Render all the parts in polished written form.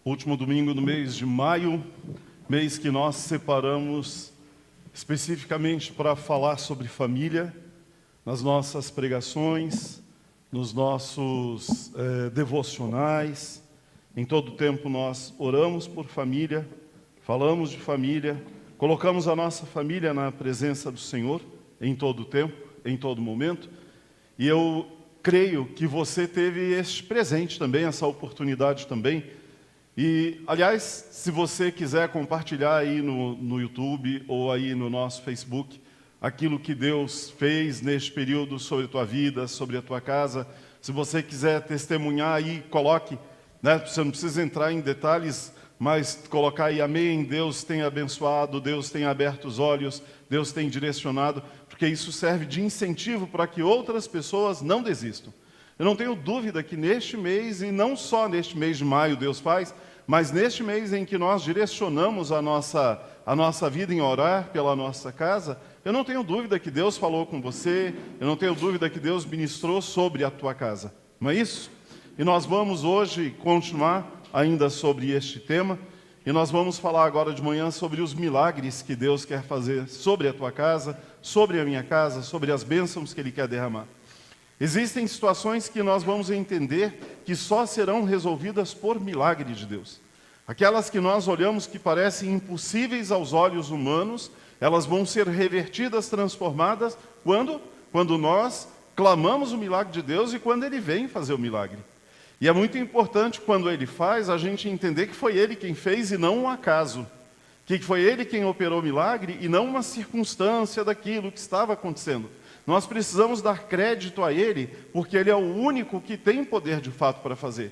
Último domingo do mês de maio, mês que nós separamos especificamente para falar sobre família, nas nossas pregações, nos nossos devocionais. Em todo tempo nós oramos por família, falamos de família, colocamos a nossa família na presença do Senhor em todo tempo, em todo momento. E eu creio que você teve este presente também, essa oportunidade também. E, aliás, se você quiser compartilhar aí no YouTube ou aí no nosso Facebook aquilo que Deus fez neste período sobre a tua vida, sobre a tua casa, se você quiser testemunhar aí, coloque, né? Você não precisa entrar em detalhes, mas colocar aí, amém, Deus tem abençoado, Deus tem aberto os olhos, Deus tem direcionado, porque isso serve de incentivo para que outras pessoas não desistam. Eu não tenho dúvida que neste mês, e não só neste mês de maio Deus faz, mas neste mês em que nós direcionamos a nossa vida em orar pela nossa casa, eu não tenho dúvida que Deus falou com você, eu não tenho dúvida que Deus ministrou sobre a tua casa. Não é isso? E nós vamos hoje continuar ainda sobre este tema, e nós vamos falar agora de manhã sobre os milagres que Deus quer fazer sobre a tua casa, sobre a minha casa, sobre as bênçãos que Ele quer derramar. Existem situações que nós vamos entender que só serão resolvidas por milagre de Deus. Aquelas que nós olhamos que parecem impossíveis aos olhos humanos, elas vão ser revertidas, transformadas, quando nós clamamos o milagre de Deus e quando Ele vem fazer o milagre. E é muito importante, quando Ele faz, a gente entender que foi Ele quem fez e não um acaso. Que foi Ele quem operou o milagre e não uma circunstância daquilo que estava acontecendo. Nós precisamos dar crédito a Ele, porque Ele é o único que tem poder de fato para fazer.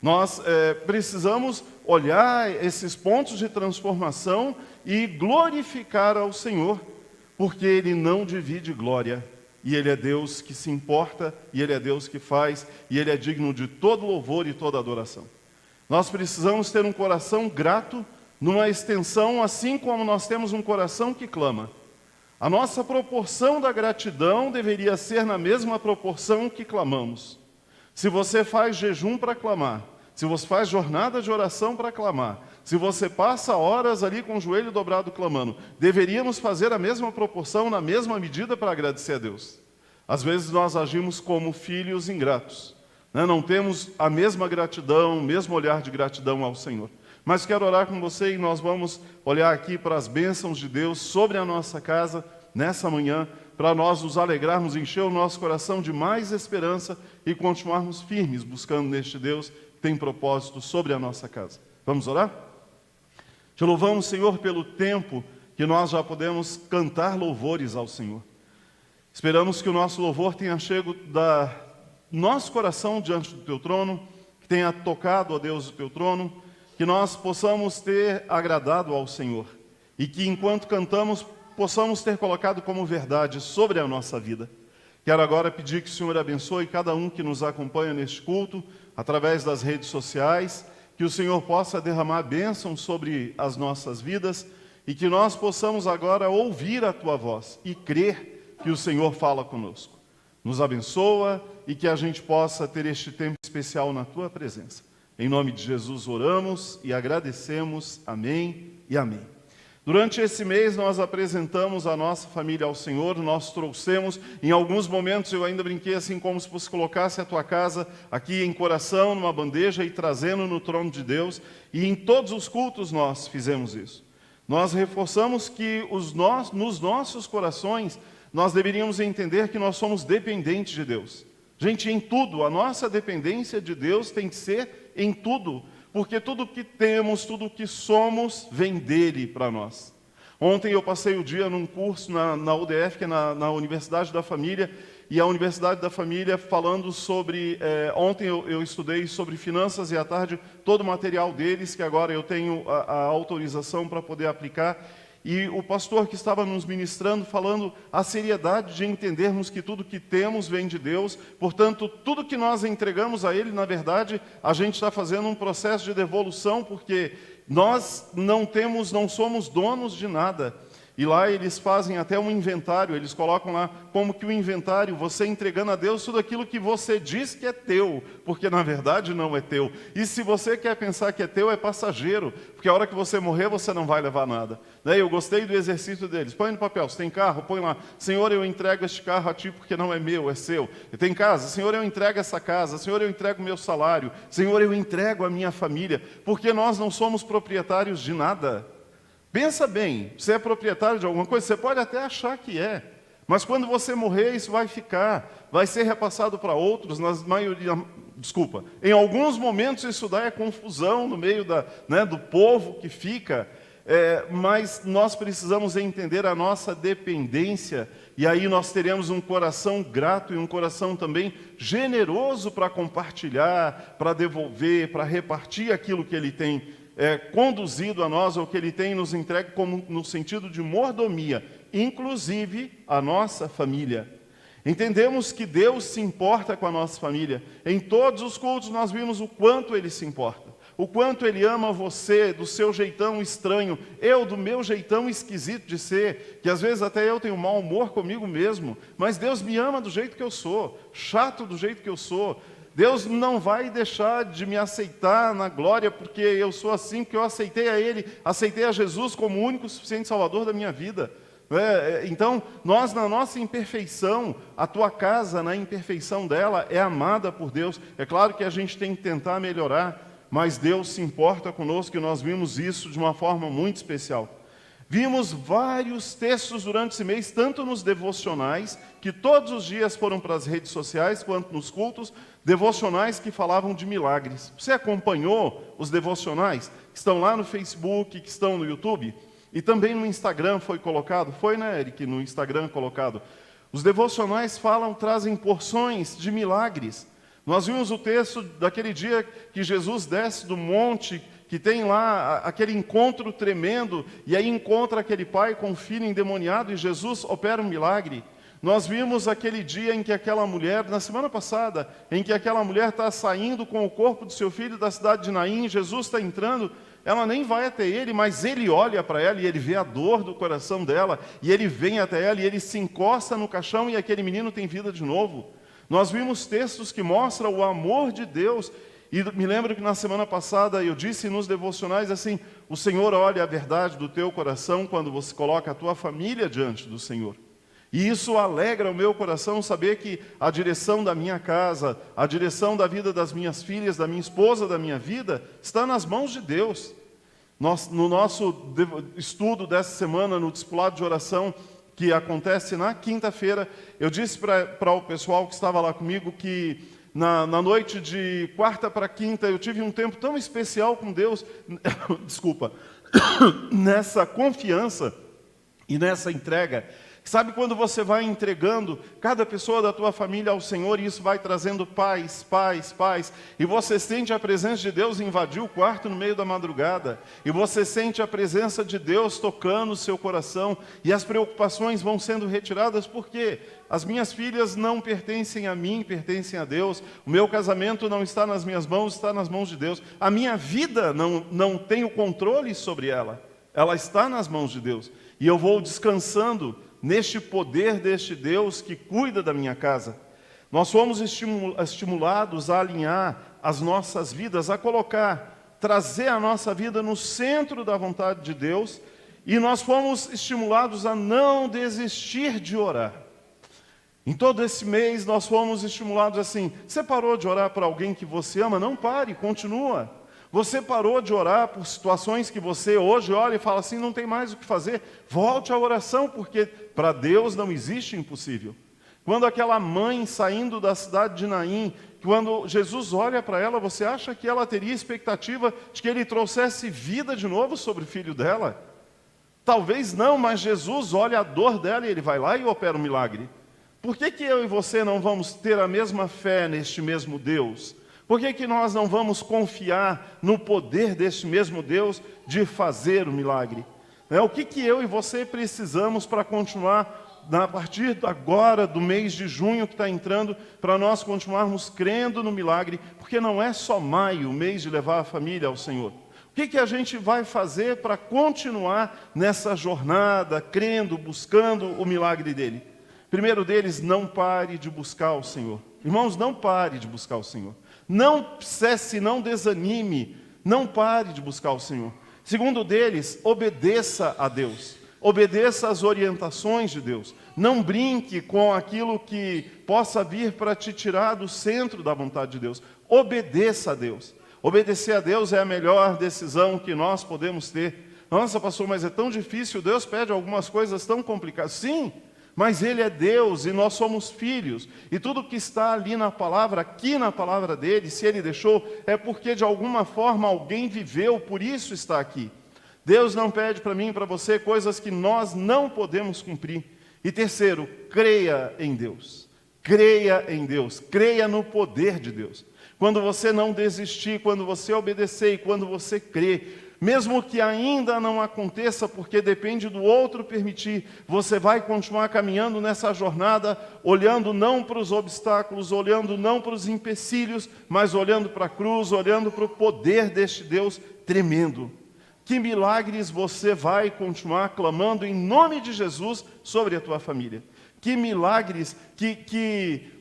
Nós precisamos olhar esses pontos de transformação e glorificar ao Senhor, porque Ele não divide glória. E Ele é Deus que se importa, e Ele é Deus que faz, e Ele é digno de todo louvor e toda adoração. Nós precisamos ter um coração grato numa extensão, assim como nós temos um coração que clama. A nossa proporção da gratidão deveria ser na mesma proporção que clamamos. Se você faz jejum para clamar, se você faz jornada de oração para clamar, se você passa horas ali com o joelho dobrado clamando, deveríamos fazer a mesma proporção, na mesma medida para agradecer a Deus. Às vezes nós agimos como filhos ingratos, né? Não temos a mesma gratidão, o mesmo olhar de gratidão ao Senhor. Mas quero orar com você e nós vamos olhar aqui para as bênçãos de Deus sobre a nossa casa nessa manhã, para nós nos alegrarmos, encher o nosso coração de mais esperança e continuarmos firmes buscando neste Deus que tem propósito sobre a nossa casa. Vamos orar? Te louvamos, Senhor, pelo tempo que nós já podemos cantar louvores ao Senhor. Esperamos que o nosso louvor tenha chego da nosso coração diante do Teu trono, que tenha tocado, ó Deus, o Teu trono, que nós possamos ter agradado ao Senhor e que enquanto cantamos possamos ter colocado como verdade sobre a nossa vida. Quero agora pedir que o Senhor abençoe cada um que nos acompanha neste culto, através das redes sociais, que o Senhor possa derramar bênção sobre as nossas vidas e que nós possamos agora ouvir a Tua voz e crer que o Senhor fala conosco. Nos abençoa e que a gente possa ter este tempo especial na Tua presença. Em nome de Jesus oramos e agradecemos. Amém e amém. Durante esse mês nós apresentamos a nossa família ao Senhor, nós trouxemos, em alguns momentos eu ainda brinquei assim como se você colocasse a tua casa aqui em coração, numa bandeja e trazendo no trono de Deus, e em todos os cultos nós fizemos isso. Nós reforçamos que nos nossos corações nós deveríamos entender que nós somos dependentes de Deus. Gente, em tudo, a nossa dependência de Deus tem que ser em tudo, porque tudo que temos, tudo que somos, vem dele para nós. Ontem eu passei o dia num curso na UDF, que é na Universidade da Família, e a Universidade da Família falando sobre... ontem eu estudei sobre finanças e à tarde todo o material deles, que agora eu tenho a autorização para poder aplicar. E o pastor que estava nos ministrando, falando a seriedade de entendermos que tudo que temos vem de Deus, portanto, tudo que nós entregamos a Ele, na verdade, a gente está fazendo um processo de devolução, porque nós não somos donos de nada. E lá eles fazem até um inventário, eles colocam lá como que o inventário, você entregando a Deus tudo aquilo que você diz que é teu, porque na verdade não é teu. E se você quer pensar que é teu, é passageiro, porque a hora que você morrer, você não vai levar nada. Eu gostei do exercício deles. Põe no papel, se tem carro, põe lá. Senhor, eu entrego este carro a ti porque não é meu, é seu. Tem casa, Senhor, eu entrego essa casa. Senhor, eu entrego o meu salário. Senhor, eu entrego a minha família, porque nós não somos proprietários de nada. Pensa bem, você é proprietário de alguma coisa, você pode até achar que é, mas quando você morrer, isso vai ficar, vai ser repassado para outros, em alguns momentos isso dá confusão no meio do povo que fica, mas nós precisamos entender a nossa dependência, e aí nós teremos um coração grato e um coração também generoso para compartilhar, para devolver, para repartir aquilo que Ele tem conduzido a nós, ou que Ele tem nos entregue como no sentido de mordomia, inclusive a nossa família. Entendemos que Deus se importa com a nossa família. Em todos os cultos nós vimos o quanto Ele se importa, o quanto Ele ama você do seu jeitão estranho, eu do meu jeitão esquisito de ser, que às vezes até eu tenho mau humor comigo mesmo, mas Deus me ama do jeito que eu sou, chato do jeito que eu sou. Deus não vai deixar de me aceitar na glória porque eu sou assim, porque eu aceitei a Ele, aceitei a Jesus como o único e suficiente Salvador da minha vida. Então, nós na nossa imperfeição, a tua casa na imperfeição dela é amada por Deus. É claro que a gente tem que tentar melhorar, mas Deus se importa conosco e nós vimos isso de uma forma muito especial. Vimos vários textos durante esse mês, tanto nos devocionais, que todos os dias foram para as redes sociais, quanto nos cultos, devocionais que falavam de milagres. Você acompanhou os devocionais que estão lá no Facebook, que estão no YouTube? E também no Instagram foi colocado? Foi, né, Eric, no Instagram colocado? Os devocionais trazem porções de milagres. Nós vimos o texto daquele dia que Jesus desce do monte, que tem lá aquele encontro tremendo, e aí encontra aquele pai com um filho endemoniado, e Jesus opera um milagre. Nós vimos aquele dia em que aquela mulher, na semana passada, em que aquela mulher está saindo com o corpo do seu filho da cidade de Naim, Jesus está entrando, ela nem vai até ele, mas ele olha para ela e ele vê a dor do coração dela, e ele vem até ela e ele se encosta no caixão e aquele menino tem vida de novo. Nós vimos textos que mostram o amor de Deus. E me lembro que na semana passada eu disse nos devocionais assim, o Senhor olha a verdade do teu coração quando você coloca a tua família diante do Senhor. E isso alegra o meu coração saber que a direção da minha casa, a direção da vida das minhas filhas, da minha esposa, da minha vida, está nas mãos de Deus. No nosso estudo dessa semana, no discipulado de oração, que acontece na quinta-feira, eu disse para o pessoal que estava lá comigo que na noite de quarta para quinta, eu tive um tempo tão especial com Deus, desculpa, nessa confiança e nessa entrega. Sabe quando você vai entregando cada pessoa da tua família ao Senhor e isso vai trazendo paz, e você sente a presença de Deus invadir o quarto no meio da madrugada, e você sente a presença de Deus tocando o seu coração, e as preocupações vão sendo retiradas, porque as minhas filhas não pertencem a mim, pertencem a Deus, o meu casamento não está nas minhas mãos, está nas mãos de Deus, a minha vida não tem o controle sobre ela, ela está nas mãos de Deus, e eu vou descansando neste poder deste Deus que cuida da minha casa. Nós fomos estimulados a alinhar as nossas vidas, a trazer a nossa vida no centro da vontade de Deus, e nós fomos estimulados a não desistir de orar. Em todo esse mês nós fomos estimulados assim, você parou de orar por alguém que você ama? Não pare, continua. Você parou de orar por situações que você hoje olha e fala assim, não tem mais o que fazer. Volte à oração, porque para Deus não existe impossível. Quando aquela mãe saindo da cidade de Naim, quando Jesus olha para ela, você acha que ela teria expectativa de que Ele trouxesse vida de novo sobre o filho dela? Talvez não, mas Jesus olha a dor dela e Ele vai lá e opera um milagre. Por que eu e você não vamos ter a mesma fé neste mesmo Deus? Por que nós não vamos confiar no poder deste mesmo Deus de fazer o milagre? O que eu e você precisamos para continuar, a partir agora do mês de junho que está entrando, para nós continuarmos crendo no milagre, porque não é só maio, o mês de levar a família ao Senhor. O que a gente vai fazer para continuar nessa jornada, crendo, buscando o milagre dele? Primeiro deles, não pare de buscar o Senhor. Irmãos, não pare de buscar o Senhor. Não cesse, não desanime, não pare de buscar o Senhor. Segundo deles, obedeça a Deus. Obedeça às orientações de Deus. Não brinque com aquilo que possa vir para te tirar do centro da vontade de Deus. Obedeça a Deus. Obedecer a Deus é a melhor decisão que nós podemos ter. Nossa, pastor, mas é tão difícil, Deus pede algumas coisas tão complicadas. Sim, mas Ele é Deus e nós somos filhos. E tudo que está ali na palavra, aqui na palavra dele, se Ele deixou, é porque de alguma forma alguém viveu, por isso está aqui. Deus não pede para mim e para você coisas que nós não podemos cumprir. E terceiro, creia em Deus. Creia em Deus. Creia no poder de Deus. Quando você não desistir, quando você obedecer e quando você crer, mesmo que ainda não aconteça, porque depende do outro permitir, você vai continuar caminhando nessa jornada, olhando não para os obstáculos, olhando não para os empecilhos, mas olhando para a cruz, olhando para o poder deste Deus tremendo. Que milagres você vai continuar clamando em nome de Jesus sobre a tua família? Que milagres,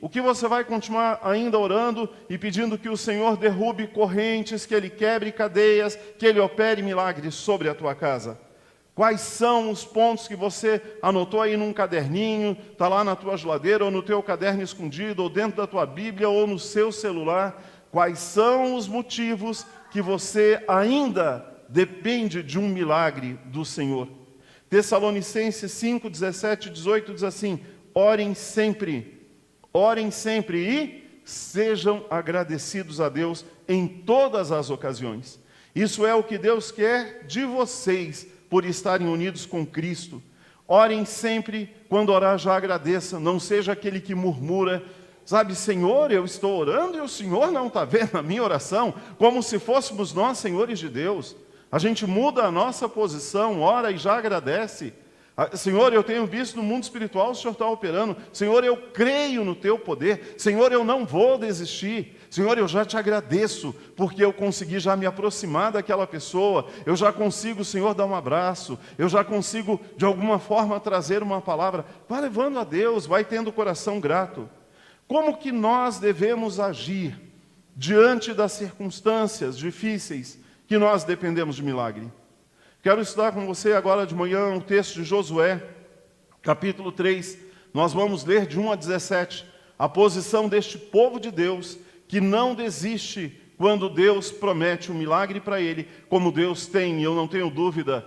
o que você vai continuar ainda orando e pedindo que o Senhor derrube correntes, que Ele quebre cadeias, que Ele opere milagres sobre a tua casa? Quais são os pontos que você anotou aí num caderninho, está lá na tua geladeira, ou no teu caderno escondido, ou dentro da tua Bíblia, ou no seu celular? Quais são os motivos que você ainda depende de um milagre do Senhor? Tessalonicenses 5, 17 e 18 diz assim: orem sempre e sejam agradecidos a Deus em todas as ocasiões. Isso é o que Deus quer de vocês por estarem unidos com Cristo. Orem sempre, quando orar já agradeça, não seja aquele que murmura, sabe, Senhor, eu estou orando e o Senhor não está vendo a minha oração, como se fôssemos nós senhores de Deus. A gente muda a nossa posição, ora e já agradece. Senhor, eu tenho visto no mundo espiritual o Senhor está operando. Senhor, eu creio no Teu poder. Senhor, eu não vou desistir. Senhor, eu já te agradeço, porque eu consegui já me aproximar daquela pessoa. Eu já consigo, Senhor, dar um abraço. Eu já consigo, de alguma forma, trazer uma palavra. Vai levando a Deus, vai tendo o coração grato. Como que nós devemos agir diante das circunstâncias difíceis que nós dependemos de milagre? Quero estudar com você agora de manhã um texto de Josué, capítulo 3. Nós vamos ler de 1 a 17, a posição deste povo de Deus, que não desiste quando Deus promete um milagre para ele, como Deus tem, e eu não tenho dúvida,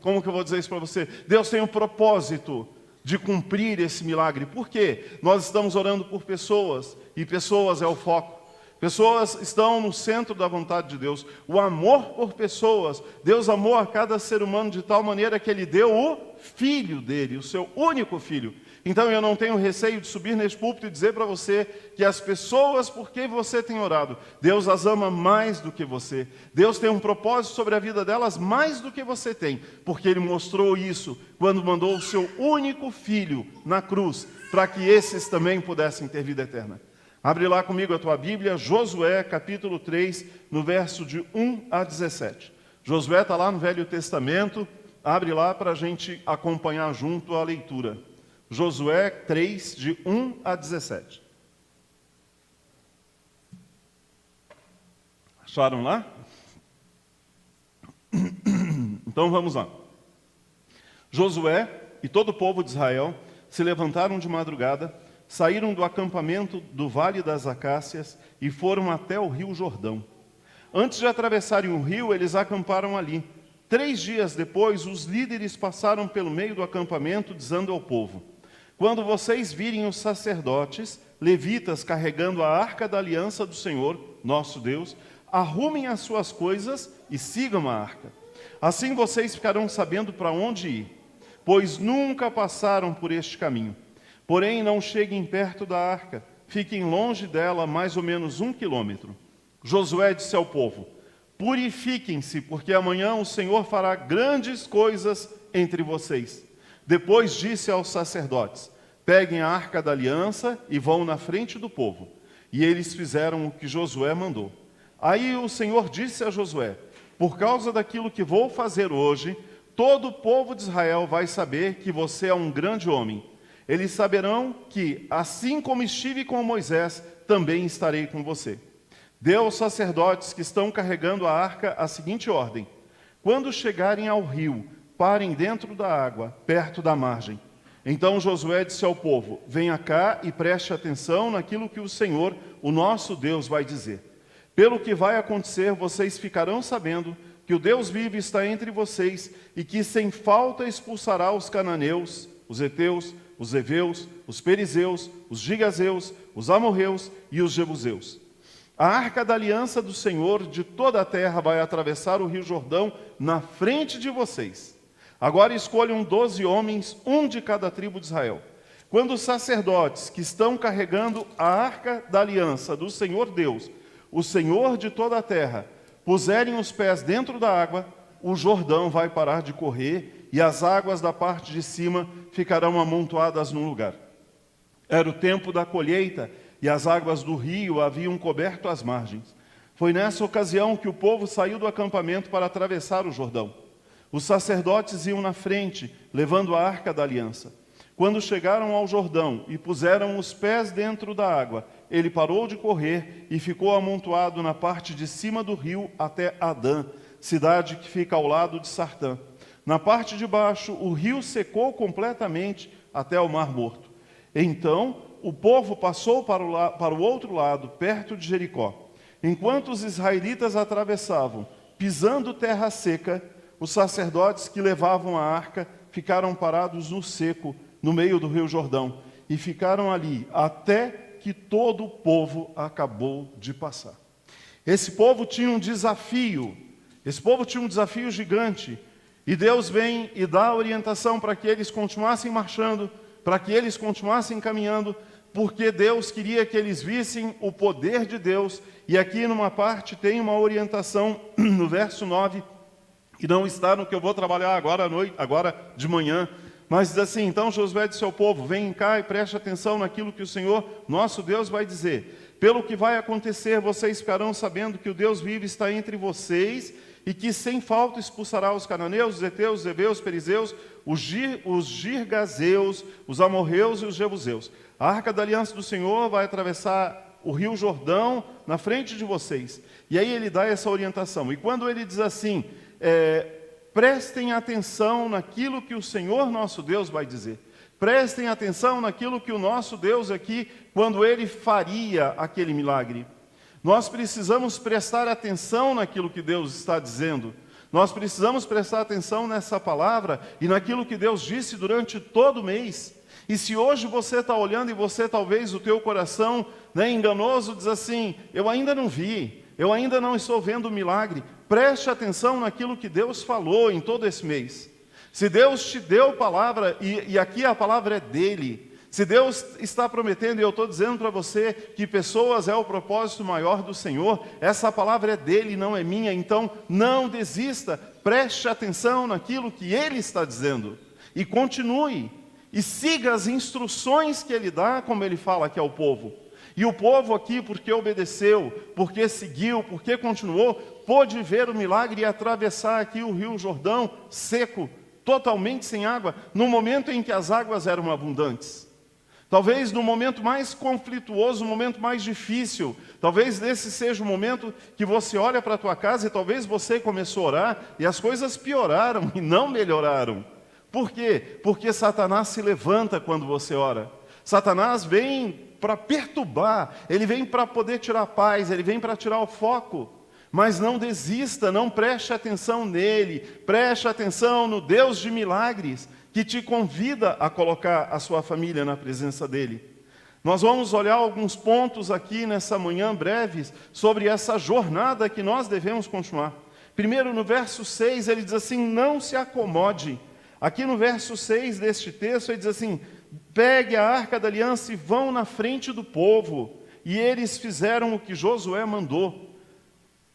como que eu vou dizer isso para você? Deus tem um propósito de cumprir esse milagre. Por quê? Nós estamos orando por pessoas, e pessoas é o foco. Pessoas estão no centro da vontade de Deus. O amor por pessoas. Deus amou a cada ser humano de tal maneira que Ele deu o Filho dele, o seu único Filho. Então eu não tenho receio de subir neste púlpito e dizer para você que as pessoas por que você tem orado, Deus as ama mais do que você. Deus tem um propósito sobre a vida delas mais do que você tem. Porque Ele mostrou isso quando mandou o seu único Filho na cruz, para que esses também pudessem ter vida eterna. Abre lá comigo a tua Bíblia, Josué, capítulo 3, no verso de 1 a 17. Josué está lá no Velho Testamento, abre lá para a gente acompanhar junto a leitura. Josué 3, de 1 a 17. Acharam lá? Então vamos lá. Josué e todo o povo de Israel se levantaram de madrugada, saíram do acampamento do Vale das Acácias e foram até o rio Jordão. Antes de atravessarem o rio, eles acamparam ali. 3 dias depois, os líderes passaram pelo meio do acampamento, dizendo ao povo: quando vocês virem os sacerdotes, levitas, carregando a arca da aliança do Senhor, nosso Deus, arrumem as suas coisas e sigam a arca. Assim vocês ficarão sabendo para onde ir, pois nunca passaram por este caminho. Porém, não cheguem perto da arca, fiquem longe dela mais ou menos 1 quilômetro. Josué disse ao povo: purifiquem-se, porque amanhã o Senhor fará grandes coisas entre vocês. Depois disse aos sacerdotes: peguem a arca da aliança e vão na frente do povo. E eles fizeram o que Josué mandou. Aí o Senhor disse a Josué: por causa daquilo que vou fazer hoje, todo o povo de Israel vai saber que você é um grande homem. Eles saberão que, assim como estive com Moisés, também estarei com você. Dê aos sacerdotes que estão carregando a arca a seguinte ordem: quando chegarem ao rio, parem dentro da água, perto da margem. Então Josué disse ao povo: venha cá e preste atenção naquilo que o Senhor, o nosso Deus, vai dizer. Pelo que vai acontecer, vocês ficarão sabendo que o Deus vivo está entre vocês e que sem falta expulsará os cananeus, os heteus, os heveus, os perizeus, os gigazeus, os amorreus e os jebuseus. A arca da aliança do Senhor de toda a terra vai atravessar o rio Jordão na frente de vocês. Agora escolham 12 homens, um de cada tribo de Israel. Quando os sacerdotes que estão carregando a arca da aliança do Senhor Deus, o Senhor de toda a terra, puserem os pés dentro da água, o Jordão vai parar de correr e as águas da parte de cima ficarão amontoadas num lugar. Era o tempo da colheita e as águas do rio haviam coberto as margens. Foi nessa ocasião que o povo saiu do acampamento para atravessar o Jordão. Os sacerdotes iam na frente, levando a arca da aliança. Quando chegaram ao Jordão e puseram os pés dentro da água, ele parou de correr e ficou amontoado na parte de cima do rio até Adã, cidade que fica ao lado de Sartã. Na parte de baixo, o rio secou completamente até o Mar Morto. Então, o povo passou para o outro lado, perto de Jericó. Enquanto os israelitas atravessavam, pisando terra seca, os sacerdotes que levavam a arca ficaram parados no seco, no meio do rio Jordão, e ficaram ali até que todo o povo acabou de passar. Esse povo tinha um desafio gigante, e Deus vem e dá a orientação para que eles continuassem marchando, para que eles continuassem caminhando, porque Deus queria que eles vissem o poder de Deus. E aqui numa parte tem uma orientação no verso 9, que não está no que eu vou trabalhar agora à noite, agora de manhã, mas diz assim: então Josué disse ao povo: venham cá e preste atenção naquilo que o Senhor, nosso Deus, vai dizer. Pelo que vai acontecer, vocês ficarão sabendo que o Deus vivo está entre vocês e que sem falta expulsará os cananeus, os heteus, os heveus, os perizeus, os girgazeus, os amorreus e os jebuseus. A arca da aliança do Senhor vai atravessar o rio Jordão na frente de vocês. E aí ele dá essa orientação. E quando ele diz assim, prestem atenção naquilo que o Senhor nosso Deus vai dizer. Prestem atenção naquilo que o nosso Deus aqui, quando ele faria aquele milagre. Nós precisamos prestar atenção naquilo que Deus está dizendo. Nós precisamos prestar atenção nessa palavra e naquilo que Deus disse durante todo o mês. E se hoje você está olhando e você talvez o teu coração enganoso diz assim: eu ainda não vi, eu ainda não estou vendo o milagre. Preste atenção naquilo que Deus falou em todo esse mês. Se Deus te deu palavra, e aqui a palavra é dele. Se Deus está prometendo, e eu estou dizendo para você que pessoas é o propósito maior do Senhor, essa palavra é dele, não é minha. Então não desista, preste atenção naquilo que ele está dizendo. E continue, e siga as instruções que ele dá, como ele fala aqui ao povo. E o povo aqui, porque obedeceu, porque seguiu, porque continuou, pôde ver o milagre e atravessar aqui o rio Jordão seco, totalmente sem água, no momento em que as águas eram abundantes. Talvez no momento mais conflituoso, no momento mais difícil, talvez esse seja o momento que você olha para a tua casa e talvez você começou a orar e as coisas pioraram e não melhoraram. Por quê? Porque Satanás se levanta quando você ora. Satanás vem para perturbar, ele vem para poder tirar a paz, ele vem para tirar o foco. Mas não desista, não preste atenção nele, preste atenção no Deus de milagres, que te convida a colocar a sua família na presença dele. Nós vamos olhar alguns pontos aqui nessa manhã breves sobre essa jornada que nós devemos continuar. Primeiro, no verso 6, ele diz assim: não se acomode. Aqui no verso 6 deste texto, ele diz assim: pegue a arca da aliança e vão na frente do povo. E eles fizeram o que Josué mandou.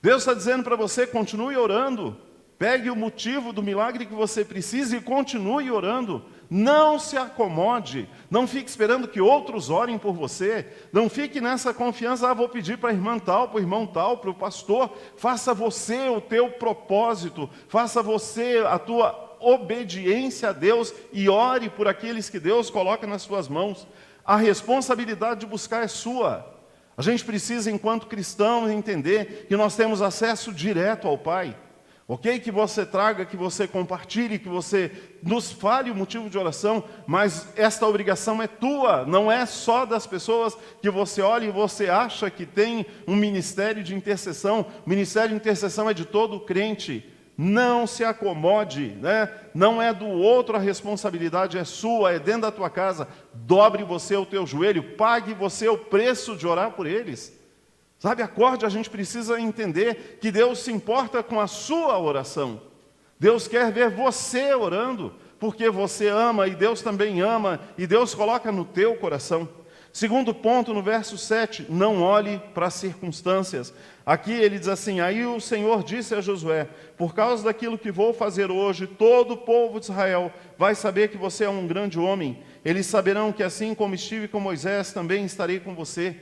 Deus está dizendo para você: continue orando, Pegue o motivo do milagre que você precisa e continue orando. Não se acomode, não fique esperando que outros orem por você, não fique nessa confiança, vou pedir para a irmã tal, para o irmão tal, para o pastor. Faça você o teu propósito, faça você a tua obediência a Deus e ore por aqueles que Deus coloca nas suas mãos. A responsabilidade de buscar é sua. A gente precisa, enquanto cristãos, entender que nós temos acesso direto ao Pai. Ok? Que você traga, que você compartilhe, que você nos fale o motivo de oração, mas esta obrigação é tua, não é só das pessoas que você olha e você acha que tem um ministério de intercessão. O ministério de intercessão é de todo crente. Não se acomode, né? Não é do outro, a responsabilidade é sua, é dentro da tua casa. Dobre você o teu joelho, pague você o preço de orar por eles. Sabe, acorde, a gente precisa entender que Deus se importa com a sua oração. Deus quer ver você orando, porque você ama e Deus também ama, e Deus coloca no teu coração. Segundo ponto, no verso 7, não olhe para as circunstâncias. Aqui ele diz assim, aí o Senhor disse a Josué, por causa daquilo que vou fazer hoje, todo o povo de Israel vai saber que você é um grande homem. Eles saberão que assim como estive com Moisés, também estarei com você.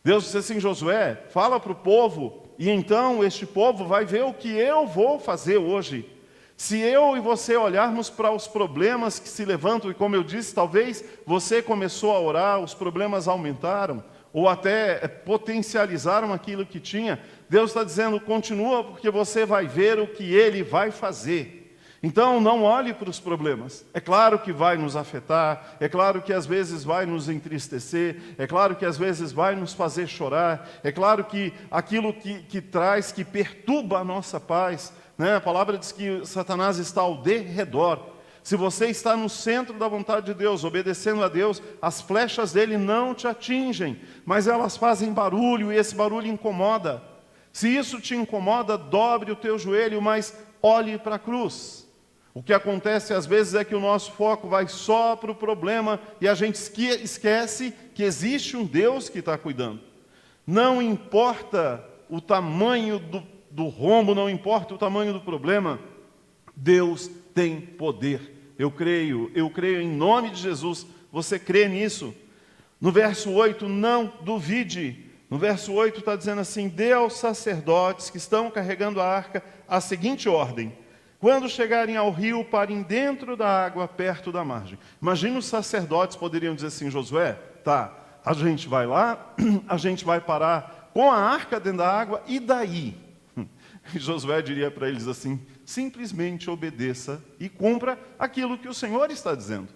Deus disse assim, Josué, fala para o povo, e então este povo vai ver o que eu vou fazer hoje. Se eu e você olharmos para os problemas que se levantam, e como eu disse, talvez você começou a orar, os problemas aumentaram, ou até potencializaram aquilo que tinha, Deus está dizendo, continua, porque você vai ver o que Ele vai fazer. Então, não olhe para os problemas. É claro que vai nos afetar, é claro que às vezes vai nos entristecer, é claro que às vezes vai nos fazer chorar, é claro que aquilo que traz, que perturba a nossa paz, né? A palavra diz que Satanás está ao derredor. Se você está no centro da vontade de Deus, obedecendo a Deus, as flechas dele não te atingem, mas elas fazem barulho e esse barulho incomoda. Se isso te incomoda, dobre o teu joelho, mas olhe para a cruz. O que acontece às vezes é que o nosso foco vai só para o problema e a gente esquece que existe um Deus que está cuidando. Não importa o tamanho do rombo, não importa o tamanho do problema, Deus tem poder. Eu creio em nome de Jesus. Você crê nisso? No verso 8, não duvide. No verso 8 está dizendo assim, dê aos sacerdotes que estão carregando a arca a seguinte ordem. Quando chegarem ao rio, parem dentro da água, perto da margem. Imagina os sacerdotes poderiam dizer assim, Josué, tá, a gente vai lá, a gente vai parar com a arca dentro da água, e daí? E Josué diria para eles assim, simplesmente obedeça e cumpra aquilo que o Senhor está dizendo.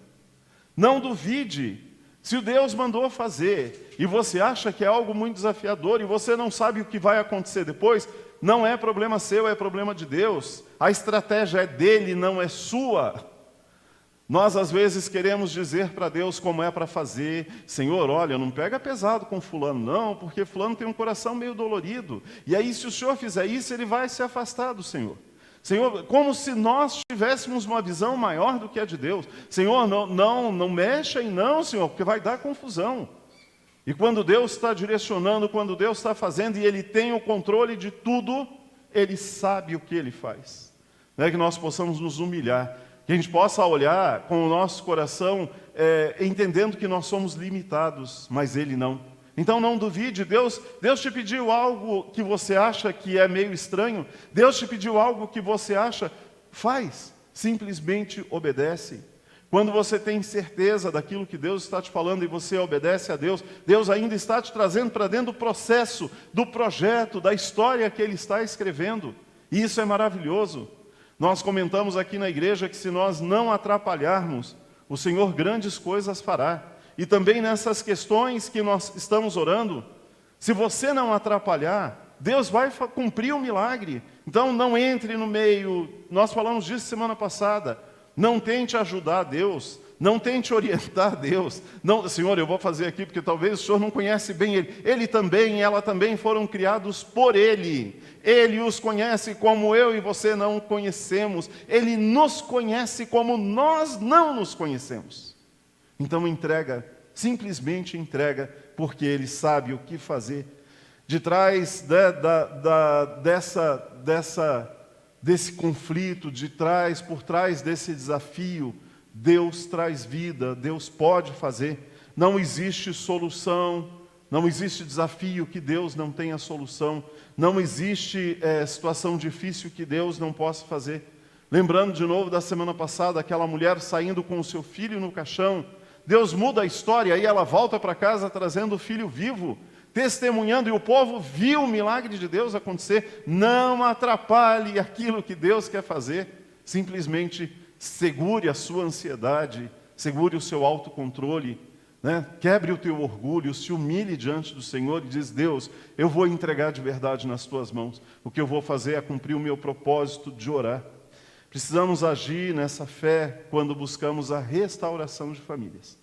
Não duvide. Se o Deus mandou fazer, e você acha que é algo muito desafiador, e você não sabe o que vai acontecer depois, não é problema seu, é problema de Deus. A estratégia é dele, não é sua. Nós às vezes queremos dizer para Deus como é para fazer. Senhor, olha, não pega pesado com fulano não, porque fulano tem um coração meio dolorido. E aí se o Senhor fizer isso, ele vai se afastar do Senhor. Senhor, como se nós tivéssemos uma visão maior do que a de Deus. Senhor, não mexa em não, Senhor, porque vai dar confusão. E quando Deus está direcionando, quando Deus está fazendo, e Ele tem o controle de tudo, Ele sabe o que Ele faz. Que nós possamos nos humilhar, que a gente possa olhar com o nosso coração, entendendo que nós somos limitados, mas Ele não. Então não duvide, Deus te pediu algo que você acha que é meio estranho, Deus te pediu algo que você acha, faz, simplesmente obedece. Quando você tem certeza daquilo que Deus está te falando e você obedece a Deus, Deus ainda está te trazendo para dentro do processo, do projeto, da história que Ele está escrevendo. E isso é maravilhoso. Nós comentamos aqui na igreja que se nós não atrapalharmos, o Senhor grandes coisas fará. E também nessas questões que nós estamos orando, se você não atrapalhar, Deus vai cumprir o milagre. Então não entre no meio, nós falamos disso semana passada, não tente ajudar Deus, não tente orientar Deus. Não, Senhor, eu vou fazer aqui porque talvez o Senhor não conhece bem Ele. Ele também, ela também foram criados por Ele. Ele os conhece como eu e você não conhecemos. Ele nos conhece como nós não nos conhecemos. Então entrega, simplesmente entrega, porque Ele sabe o que fazer. De trás desse conflito, por trás desse desafio, Deus traz vida, Deus pode fazer. Não existe solução, não existe desafio que Deus não tenha solução. Não existe situação difícil que Deus não possa fazer. Lembrando de novo da semana passada, aquela mulher saindo com o seu filho no caixão. Deus muda a história, aí ela volta para casa trazendo o filho vivo, testemunhando, e o povo viu o milagre de Deus acontecer. Não atrapalhe aquilo que Deus quer fazer. Simplesmente segure a sua ansiedade, segure o seu autocontrole, né? Quebre o teu orgulho, se humilhe diante do Senhor e diz: Deus, eu vou entregar de verdade nas tuas mãos. O que eu vou fazer é cumprir o meu propósito de orar. Precisamos agir nessa fé quando buscamos a restauração de famílias.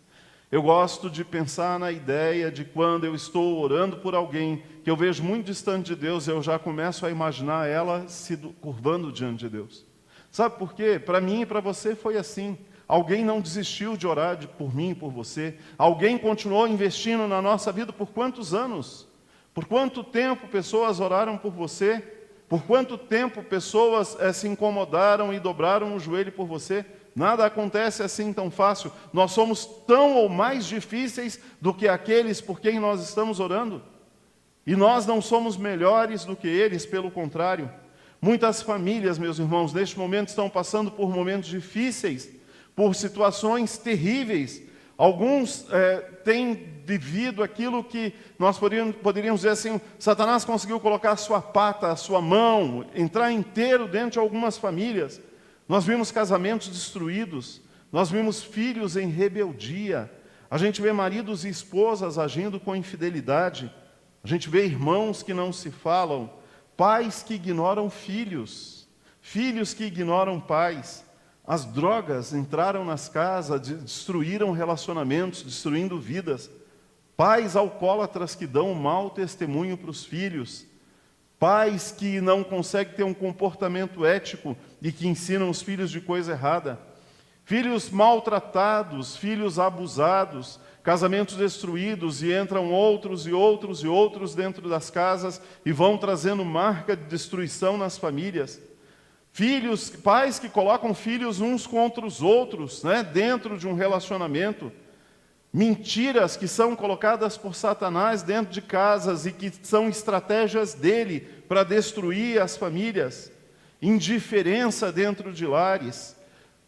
Eu gosto de pensar na ideia de quando eu estou orando por alguém que eu vejo muito distante de Deus, eu já começo a imaginar ela se curvando diante de Deus. Sabe por quê? Para mim e para você foi assim. Alguém não desistiu de orar por mim e por você. Alguém continuou investindo na nossa vida por quantos anos? Por quanto tempo pessoas oraram por você? Por quanto tempo pessoas se incomodaram e dobraram o joelho por você? Nada acontece assim tão fácil. Nós somos tão ou mais difíceis do que aqueles por quem nós estamos orando. E nós não somos melhores do que eles, pelo contrário. Muitas famílias, meus irmãos, neste momento estão passando por momentos difíceis, por situações terríveis. Alguns têm vivido aquilo que nós poderíamos dizer assim: Satanás conseguiu colocar a sua pata, a sua mão, entrar inteiro dentro de algumas famílias. Nós vimos casamentos destruídos, nós vimos filhos em rebeldia, a gente vê maridos e esposas agindo com infidelidade, a gente vê irmãos que não se falam, pais que ignoram filhos, filhos que ignoram pais. As drogas entraram nas casas, destruíram relacionamentos, destruindo vidas. Pais alcoólatras que dão um mau testemunho para os filhos. Pais que não conseguem ter um comportamento ético e que ensinam os filhos de coisa errada. Filhos maltratados, filhos abusados, casamentos destruídos, e entram outros e outros e outros dentro das casas e vão trazendo marca de destruição nas famílias. Filhos, pais que colocam filhos uns contra os outros, né, dentro de um relacionamento. Mentiras que são colocadas por Satanás dentro de casas e que são estratégias dele para destruir as famílias. Indiferença dentro de lares.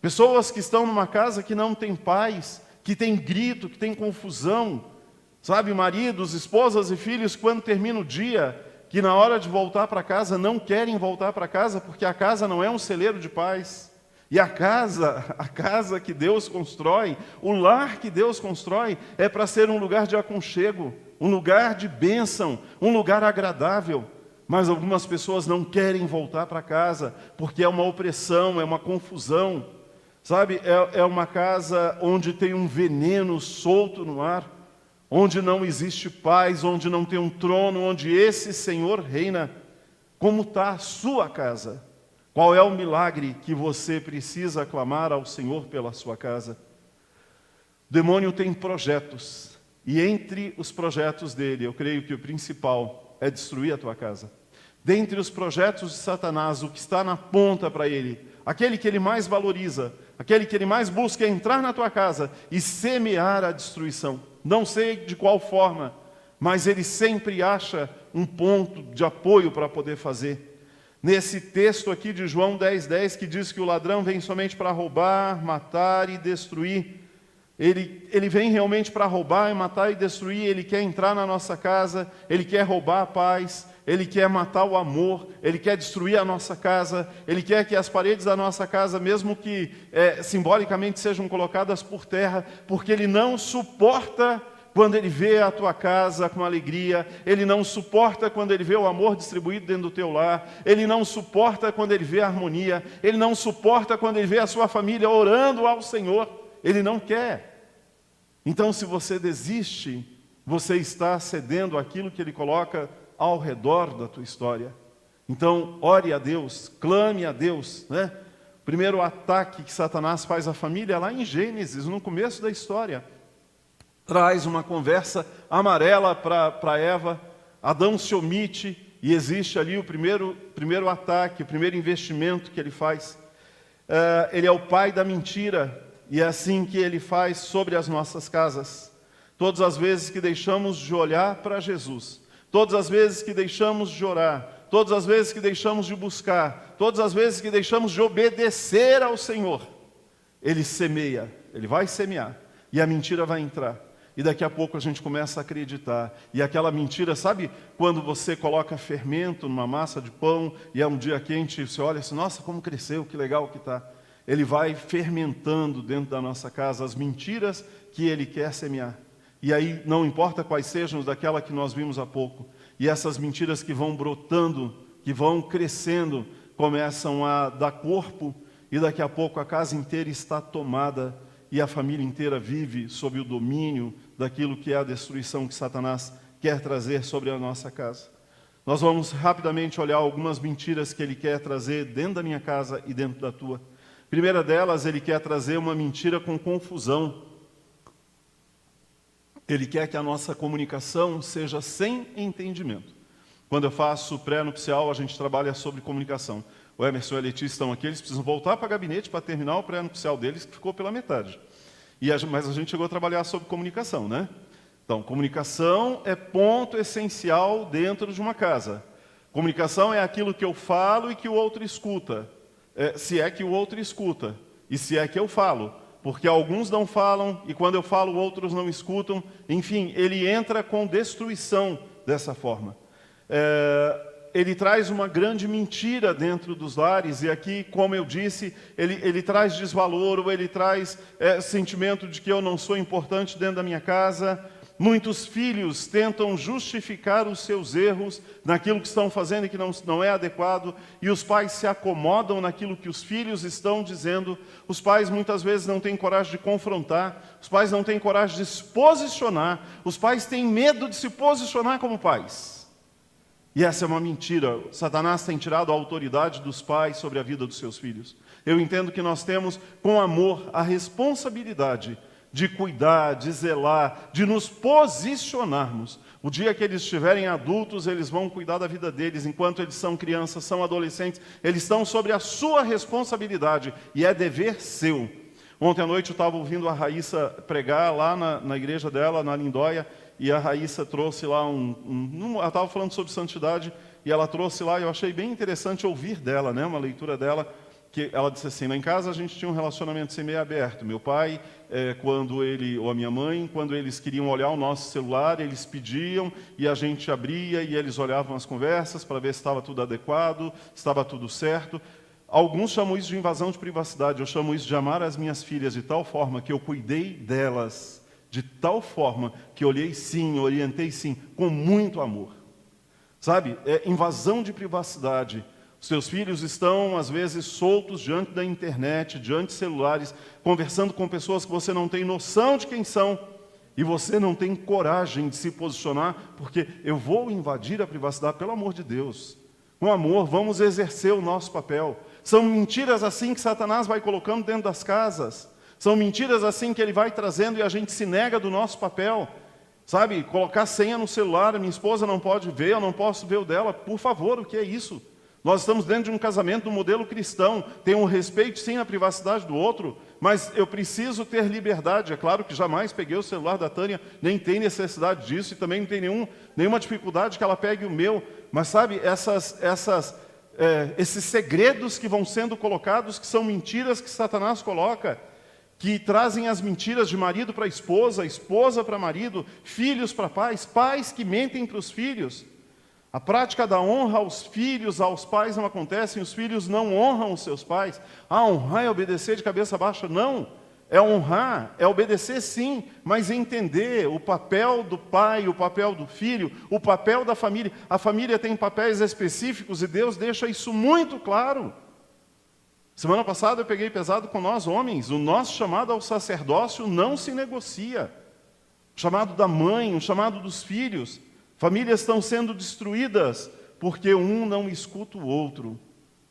Pessoas que estão numa casa que não tem paz, que tem grito, que tem confusão. Sabe, maridos, esposas e filhos, quando termina o dia, que na hora de voltar para casa não querem voltar para casa, porque a casa não é um celeiro de paz. E a casa que Deus constrói, o lar que Deus constrói, é para ser um lugar de aconchego, um lugar de bênção, um lugar agradável. Mas algumas pessoas não querem voltar para casa, porque é uma opressão, é uma confusão. Sabe, é uma casa onde tem um veneno solto no ar, onde não existe paz, onde não tem um trono, onde esse Senhor reina. Como está a sua casa? Qual é o milagre que você precisa clamar ao Senhor pela sua casa? O demônio tem projetos, e entre os projetos dele, eu creio que o principal é destruir a tua casa. Dentre os projetos de Satanás, o que está na ponta para ele, aquele que ele mais valoriza, aquele que ele mais busca é entrar na tua casa e semear a destruição. Não sei de qual forma, mas ele sempre acha um ponto de apoio para poder fazer. Nesse texto aqui de João 10:10, que diz que o ladrão vem somente para roubar, matar e destruir. Ele vem realmente para roubar, matar e destruir. Ele quer entrar na nossa casa, ele quer roubar a paz, ele quer matar o amor, ele quer destruir a nossa casa, ele quer que as paredes da nossa casa, mesmo que simbolicamente sejam colocadas por terra, porque ele não suporta quando ele vê a tua casa com alegria, ele não suporta quando ele vê o amor distribuído dentro do teu lar, ele não suporta quando ele vê a harmonia, ele não suporta quando ele vê a sua família orando ao Senhor, ele não quer. Então, se você desiste, você está cedendo aquilo que ele coloca ao redor da tua história. Então, ore a Deus, clame a Deus, né? O primeiro ataque que Satanás faz à família é lá em Gênesis, no começo da história. Traz uma conversa amarela para Eva, Adão se omite, e existe ali o primeiro ataque, o primeiro investimento que ele faz. Ele é o pai da mentira, e é assim que ele faz sobre as nossas casas. Todas as vezes que deixamos de olhar para Jesus, todas as vezes que deixamos de orar, todas as vezes que deixamos de buscar, todas as vezes que deixamos de obedecer ao Senhor, ele semeia, ele vai semear, e a mentira vai entrar. E daqui a pouco a gente começa a acreditar. E aquela mentira, sabe quando você coloca fermento numa massa de pão e é um dia quente, você olha assim, nossa, como cresceu, que legal que está. Ele vai fermentando dentro da nossa casa as mentiras que ele quer semear. E aí não importa quais sejam daquela que nós vimos há pouco. E essas mentiras que vão brotando, que vão crescendo, começam a dar corpo. E daqui a pouco a casa inteira está tomada e a família inteira vive sob o domínio daquilo que é a destruição que Satanás quer trazer sobre a nossa casa. Nós vamos rapidamente olhar algumas mentiras que ele quer trazer dentro da minha casa e dentro da tua. A primeira delas, ele quer trazer uma mentira com confusão. Ele quer que a nossa comunicação seja sem entendimento. Quando eu faço pré-nupcial, a gente trabalha sobre comunicação. O Emerson e a Letícia estão aqui, eles precisam voltar para o gabinete para terminar o pré-nupcial deles, que ficou pela metade. Mas a gente chegou a trabalhar sobre comunicação, né? Então, comunicação é ponto essencial dentro de uma casa. Comunicação é aquilo que eu falo e que o outro escuta. Se é que o outro escuta, e se é que eu falo. Porque alguns não falam, e quando eu falo, outros não escutam. Enfim, ele entra com destruição dessa forma. Ele traz uma grande mentira dentro dos lares, e aqui, como eu disse, ele traz desvalor, ou ele traz sentimento de que eu não sou importante dentro da minha casa. Muitos filhos tentam justificar os seus erros naquilo que estão fazendo e que não é adequado, e os pais se acomodam naquilo que os filhos estão dizendo. Os pais muitas vezes não têm coragem de confrontar, os pais não têm coragem de se posicionar, os pais têm medo de se posicionar como pais. E essa é uma mentira. Satanás tem tirado a autoridade dos pais sobre a vida dos seus filhos. Eu entendo que nós temos, com amor, a responsabilidade de cuidar, de zelar, de nos posicionarmos. O dia que eles estiverem adultos, eles vão cuidar da vida deles. Enquanto eles são crianças, são adolescentes, eles estão sobre a sua responsabilidade, e é dever seu. Ontem à noite eu estava ouvindo a Raíssa pregar lá na igreja dela, na Lindóia, e a Raíssa trouxe lá ela estava falando sobre santidade, e ela trouxe lá, e eu achei bem interessante ouvir dela, né, uma leitura dela, que ela disse assim, lá em casa a gente tinha um relacionamento assim meio aberto. Meu pai, ou a minha mãe, quando eles queriam olhar o nosso celular, eles pediam, e a gente abria, e eles olhavam as conversas para ver se estava tudo adequado, se estava tudo certo. Alguns chamam isso de invasão de privacidade, eu chamo isso de amar as minhas filhas de tal forma que eu cuidei delas, de tal forma que olhei sim, orientei sim, com muito amor. Sabe, é invasão de privacidade. Os seus filhos estão, às vezes, soltos diante da internet, diante de celulares, conversando com pessoas que você não tem noção de quem são, e você não tem coragem de se posicionar, porque eu vou invadir a privacidade, pelo amor de Deus. Com amor, vamos exercer o nosso papel. São mentiras assim que Satanás vai colocando dentro das casas. São mentiras assim que ele vai trazendo e a gente se nega do nosso papel. Sabe, colocar senha no celular, minha esposa não pode ver, eu não posso ver o dela. Por favor, o que é isso? Nós estamos dentro de um casamento do modelo cristão, tem um respeito sim à privacidade do outro, mas eu preciso ter liberdade. É claro que jamais peguei o celular da Tânia, nem tem necessidade disso, e também não tem nenhuma dificuldade que ela pegue o meu, mas sabe, esses segredos que vão sendo colocados, que são mentiras que Satanás coloca, que trazem as mentiras de marido para esposa, esposa para marido, filhos para pais, pais que mentem para os filhos. A prática da honra aos filhos, aos pais não acontece, os filhos não honram os seus pais. Honrar é obedecer de cabeça baixa? Não. É honrar, é obedecer sim, mas entender o papel do pai, o papel do filho, o papel da família. A família tem papéis específicos e Deus deixa isso muito claro. Semana passada eu peguei pesado com nós homens. O nosso chamado ao sacerdócio não se negocia. O chamado da mãe, o chamado dos filhos. Famílias estão sendo destruídas porque um não escuta o outro.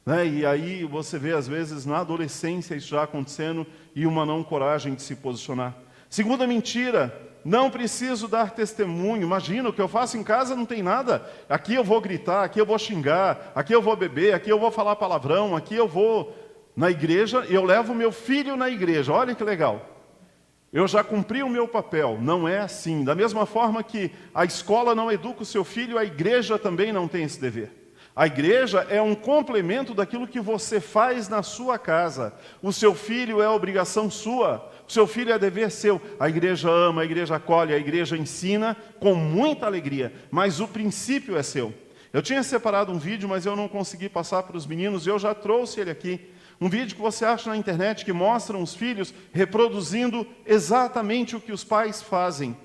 Né? E aí você vê, às vezes, na adolescência isso já acontecendo e uma não coragem de se posicionar. Segunda mentira, não preciso dar testemunho. Imagina, o que eu faço em casa não tem nada. Aqui eu vou gritar, aqui eu vou xingar, aqui eu vou beber, aqui eu vou falar palavrão, aqui eu vou na igreja, eu levo meu filho na igreja. Olha que legal. Eu já cumpri o meu papel. Não é assim. Da mesma forma que a escola não educa o seu filho, a igreja também não tem esse dever. A igreja é um complemento daquilo que você faz na sua casa. O seu filho é obrigação sua. O seu filho é dever seu. A igreja ama, a igreja acolhe, a igreja ensina com muita alegria. Mas o princípio é seu. Eu tinha separado um vídeo, mas eu não consegui passar para os meninos. E eu já trouxe ele aqui. Um vídeo que você acha na internet que mostra os filhos reproduzindo exatamente o que os pais fazem.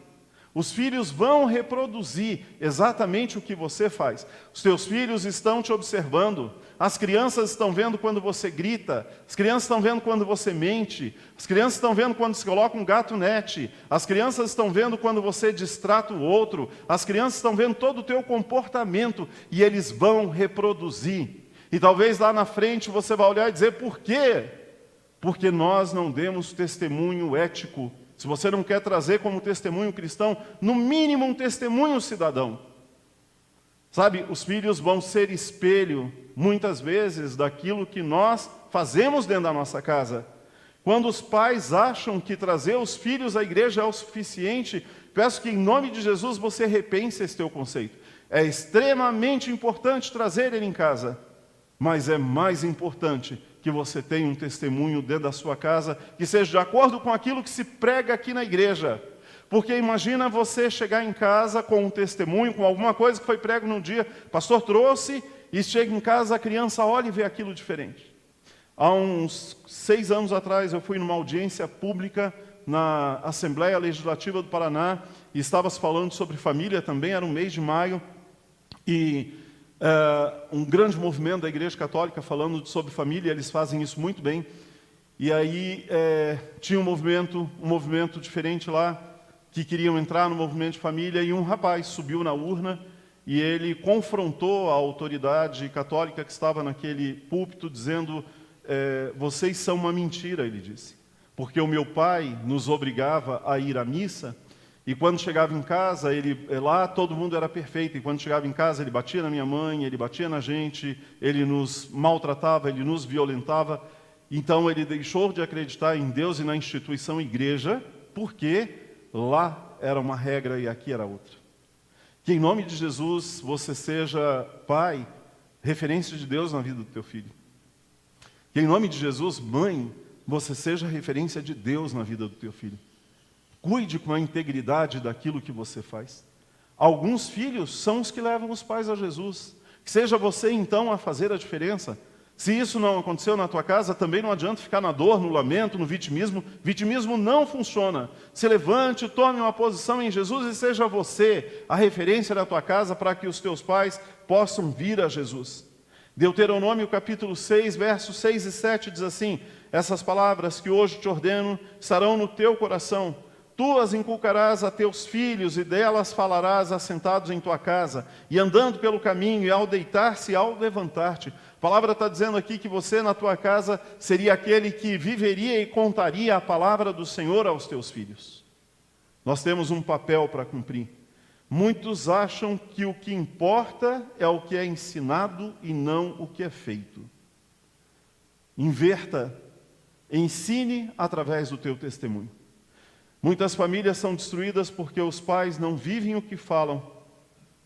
Os filhos vão reproduzir exatamente o que você faz. Os teus filhos estão te observando. As crianças estão vendo quando você grita. As crianças estão vendo quando você mente. As crianças estão vendo quando se coloca um gatunete. As crianças estão vendo quando você distrata o outro. As crianças estão vendo todo o teu comportamento e eles vão reproduzir. E talvez lá na frente você vai olhar e dizer, por quê? Porque nós não demos testemunho ético. Se você não quer trazer como testemunho cristão, no mínimo um testemunho cidadão. Sabe, os filhos vão ser espelho, muitas vezes, daquilo que nós fazemos dentro da nossa casa. Quando os pais acham que trazer os filhos à igreja é o suficiente, peço que em nome de Jesus você repense esse teu conceito. É extremamente importante trazer ele em casa, mas é mais importante que você tenha um testemunho dentro da sua casa, que seja de acordo com aquilo que se prega aqui na igreja. Porque imagina você chegar em casa com um testemunho, com alguma coisa que foi prego num dia, o pastor trouxe, e chega em casa, a criança olha e vê aquilo diferente. Há uns 6 anos atrás, eu fui numa audiência pública na Assembleia Legislativa do Paraná, e estava se falando sobre família também, era um mês de maio, e um grande movimento da Igreja Católica falando sobre família, eles fazem isso muito bem. E aí tinha um movimento diferente lá, que queriam entrar no movimento de família, e um rapaz subiu na urna e ele confrontou a autoridade católica que estava naquele púlpito, dizendo, vocês são uma mentira, ele disse, porque o meu pai nos obrigava a ir à missa, e quando chegava em casa, lá todo mundo era perfeito, e quando chegava em casa ele batia na minha mãe, ele batia na gente, ele nos maltratava, ele nos violentava. Então ele deixou de acreditar em Deus e na instituição igreja, porque lá era uma regra e aqui era outra. Que em nome de Jesus você seja pai, referência de Deus na vida do teu filho. Que em nome de Jesus, mãe, você seja referência de Deus na vida do teu filho. Cuide com a integridade daquilo que você faz. Alguns filhos são os que levam os pais a Jesus. Que seja você, então, a fazer a diferença. Se isso não aconteceu na tua casa, também não adianta ficar na dor, no lamento, no vitimismo. Vitimismo não funciona. Se levante, tome uma posição em Jesus e seja você a referência da tua casa para que os teus pais possam vir a Jesus. Deuteronômio capítulo 6, versos 6 e 7 diz assim, essas palavras que hoje te ordeno estarão no teu coração. Tu as inculcarás a teus filhos, e delas falarás assentados em tua casa, e andando pelo caminho, e ao deitar-se e ao levantar-te. A palavra está dizendo aqui que você, na tua casa, seria aquele que viveria e contaria a palavra do Senhor aos teus filhos. Nós temos um papel para cumprir. Muitos acham que o que importa é o que é ensinado e não o que é feito. Inverta, ensine através do teu testemunho. Muitas famílias são destruídas porque os pais não vivem o que falam.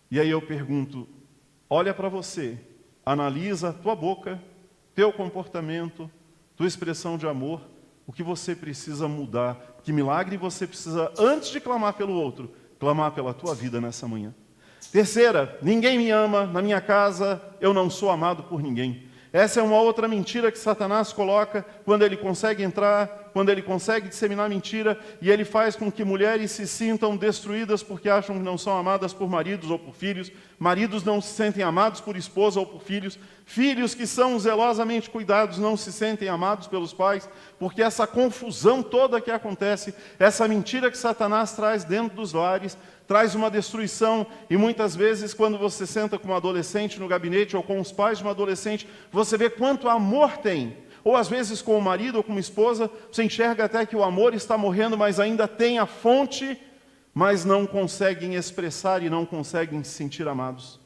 E aí eu pergunto, olha para você, analisa tua boca, teu comportamento, tua expressão de amor, o que você precisa mudar, que milagre você precisa, antes de clamar pelo outro, clamar pela tua vida nessa manhã. Terceira, ninguém me ama, na minha casa eu não sou amado por ninguém. Essa é uma outra mentira que Satanás coloca quando ele consegue entrar, quando ele consegue disseminar mentira, e ele faz com que mulheres se sintam destruídas porque acham que não são amadas por maridos ou por filhos, maridos não se sentem amados por esposa ou por filhos, filhos que são zelosamente cuidados não se sentem amados pelos pais, porque essa confusão toda que acontece, essa mentira que Satanás traz dentro dos lares, traz uma destruição, e muitas vezes quando você senta com um adolescente no gabinete ou com os pais de um adolescente, você vê quanto amor tem, ou às vezes com o marido ou com uma esposa, você enxerga até que o amor está morrendo, mas ainda tem a fonte mas não conseguem expressar e não conseguem se sentir amados.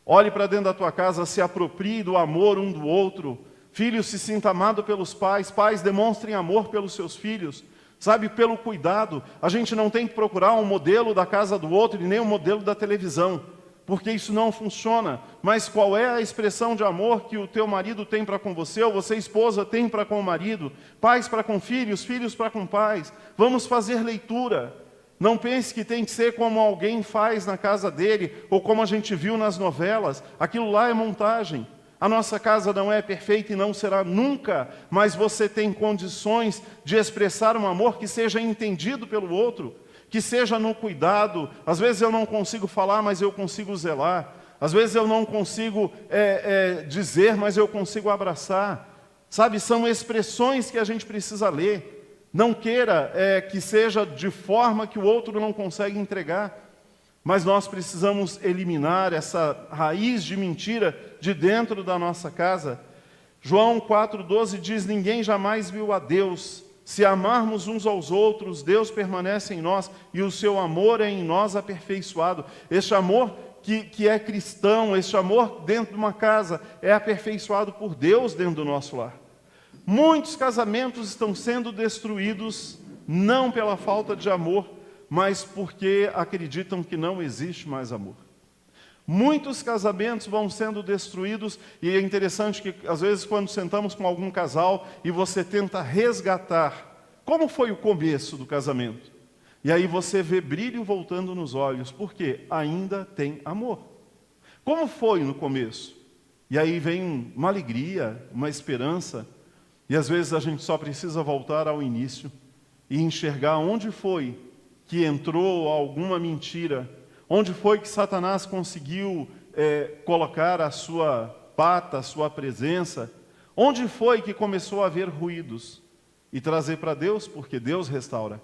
Olhe para dentro da tua casa, se aproprie do amor um do outro. Filhos, se sinta amado pelos pais. Pais, demonstrem amor pelos seus filhos. Sabe, pelo cuidado. A gente não tem que procurar um modelo da casa do outro e nem um modelo da televisão, porque isso não funciona. Mas qual é a expressão de amor que o teu marido tem para com você, ou você, esposa, tem para com o marido? Pais para com filhos, filhos para com pais. Vamos fazer leitura. Não pense que tem que ser como alguém faz na casa dele, ou como a gente viu nas novelas. Aquilo lá é montagem. A nossa casa não é perfeita e não será nunca, mas você tem condições de expressar um amor que seja entendido pelo outro, que seja no cuidado. Às vezes eu não consigo falar, mas eu consigo zelar. Às vezes eu não consigo dizer, mas eu consigo abraçar. Sabe, são expressões que a gente precisa ler. Não queira que seja de forma que o outro não consegue entregar. Mas nós precisamos eliminar essa raiz de mentira de dentro da nossa casa. João 4,12 diz: ninguém jamais viu a Deus. Se amarmos uns aos outros, Deus permanece em nós e o seu amor é em nós aperfeiçoado. Este amor que é cristão, este amor dentro de uma casa, é aperfeiçoado por Deus dentro do nosso lar. Muitos casamentos estão sendo destruídos, não pela falta de amor, mas porque acreditam que não existe mais amor. Muitos casamentos vão sendo destruídos, e é interessante que, às vezes, quando sentamos com algum casal e você tenta resgatar como foi o começo do casamento, e aí você vê brilho voltando nos olhos, porque ainda tem amor. Como foi no começo? E aí vem uma alegria, uma esperança, e às vezes a gente só precisa voltar ao início e enxergar onde foi que entrou alguma mentira, onde foi que Satanás conseguiu colocar a sua pata, a sua presença, onde foi que começou a haver ruídos, e trazer para Deus, porque Deus restaura.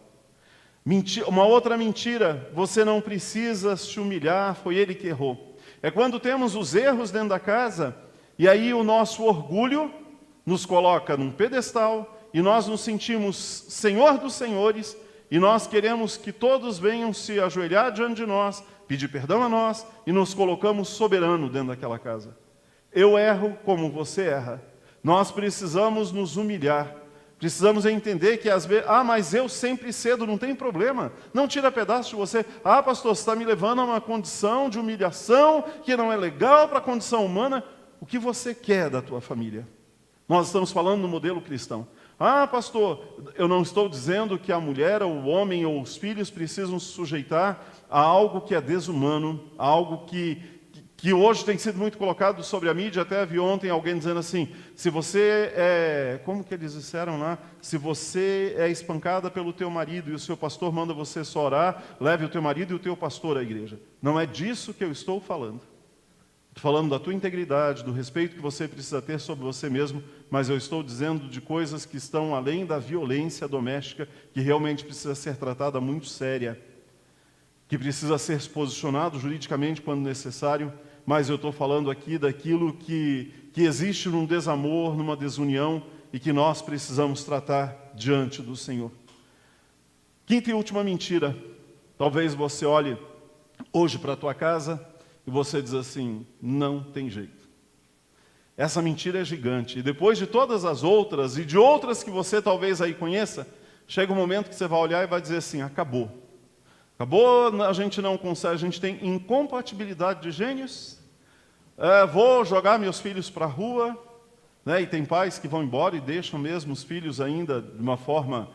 Uma outra mentira: você não precisa se humilhar, foi ele que errou. É quando temos os erros dentro da casa, e aí o nosso orgulho nos coloca num pedestal, e nós nos sentimos Senhor dos senhores, e nós queremos que todos venham se ajoelhar diante de nós, pedir perdão a nós, e nos colocamos soberano dentro daquela casa. Eu erro como você erra. Nós precisamos nos humilhar. Precisamos entender que às vezes, mas eu sempre cedo, não tem problema. Não tira pedaço de você. Pastor, você está me levando a uma condição de humilhação que não é legal para a condição humana. O que você quer da tua família? Nós estamos falando no modelo cristão. Pastor, eu não estou dizendo que a mulher, ou o homem, ou os filhos precisam se sujeitar a algo que é desumano, a algo que hoje tem sido muito colocado sobre a mídia. Até vi ontem alguém dizendo assim: se você como que eles disseram lá? Se você é espancada pelo teu marido e o seu pastor manda você só orar, leve o teu marido e o teu pastor à igreja. Não é disso que eu estou falando. Estou falando da tua integridade, do respeito que você precisa ter sobre você mesmo, mas eu estou dizendo de coisas que estão além da violência doméstica, que realmente precisa ser tratada muito séria, que precisa ser posicionado juridicamente quando necessário, mas eu estou falando aqui daquilo que existe num desamor, numa desunião, e que nós precisamos tratar diante do Senhor. Quinta e última mentira: talvez você olhe hoje para a tua casa e você diz assim: não tem jeito. Essa mentira é gigante. E depois de todas as outras, e de outras que você talvez aí conheça, chega um momento que você vai olhar e vai dizer assim: acabou. Acabou, a gente não consegue, a gente tem incompatibilidade de gênios. Vou jogar meus filhos para a rua. E tem pais que vão embora e deixam mesmo os filhos ainda de uma forma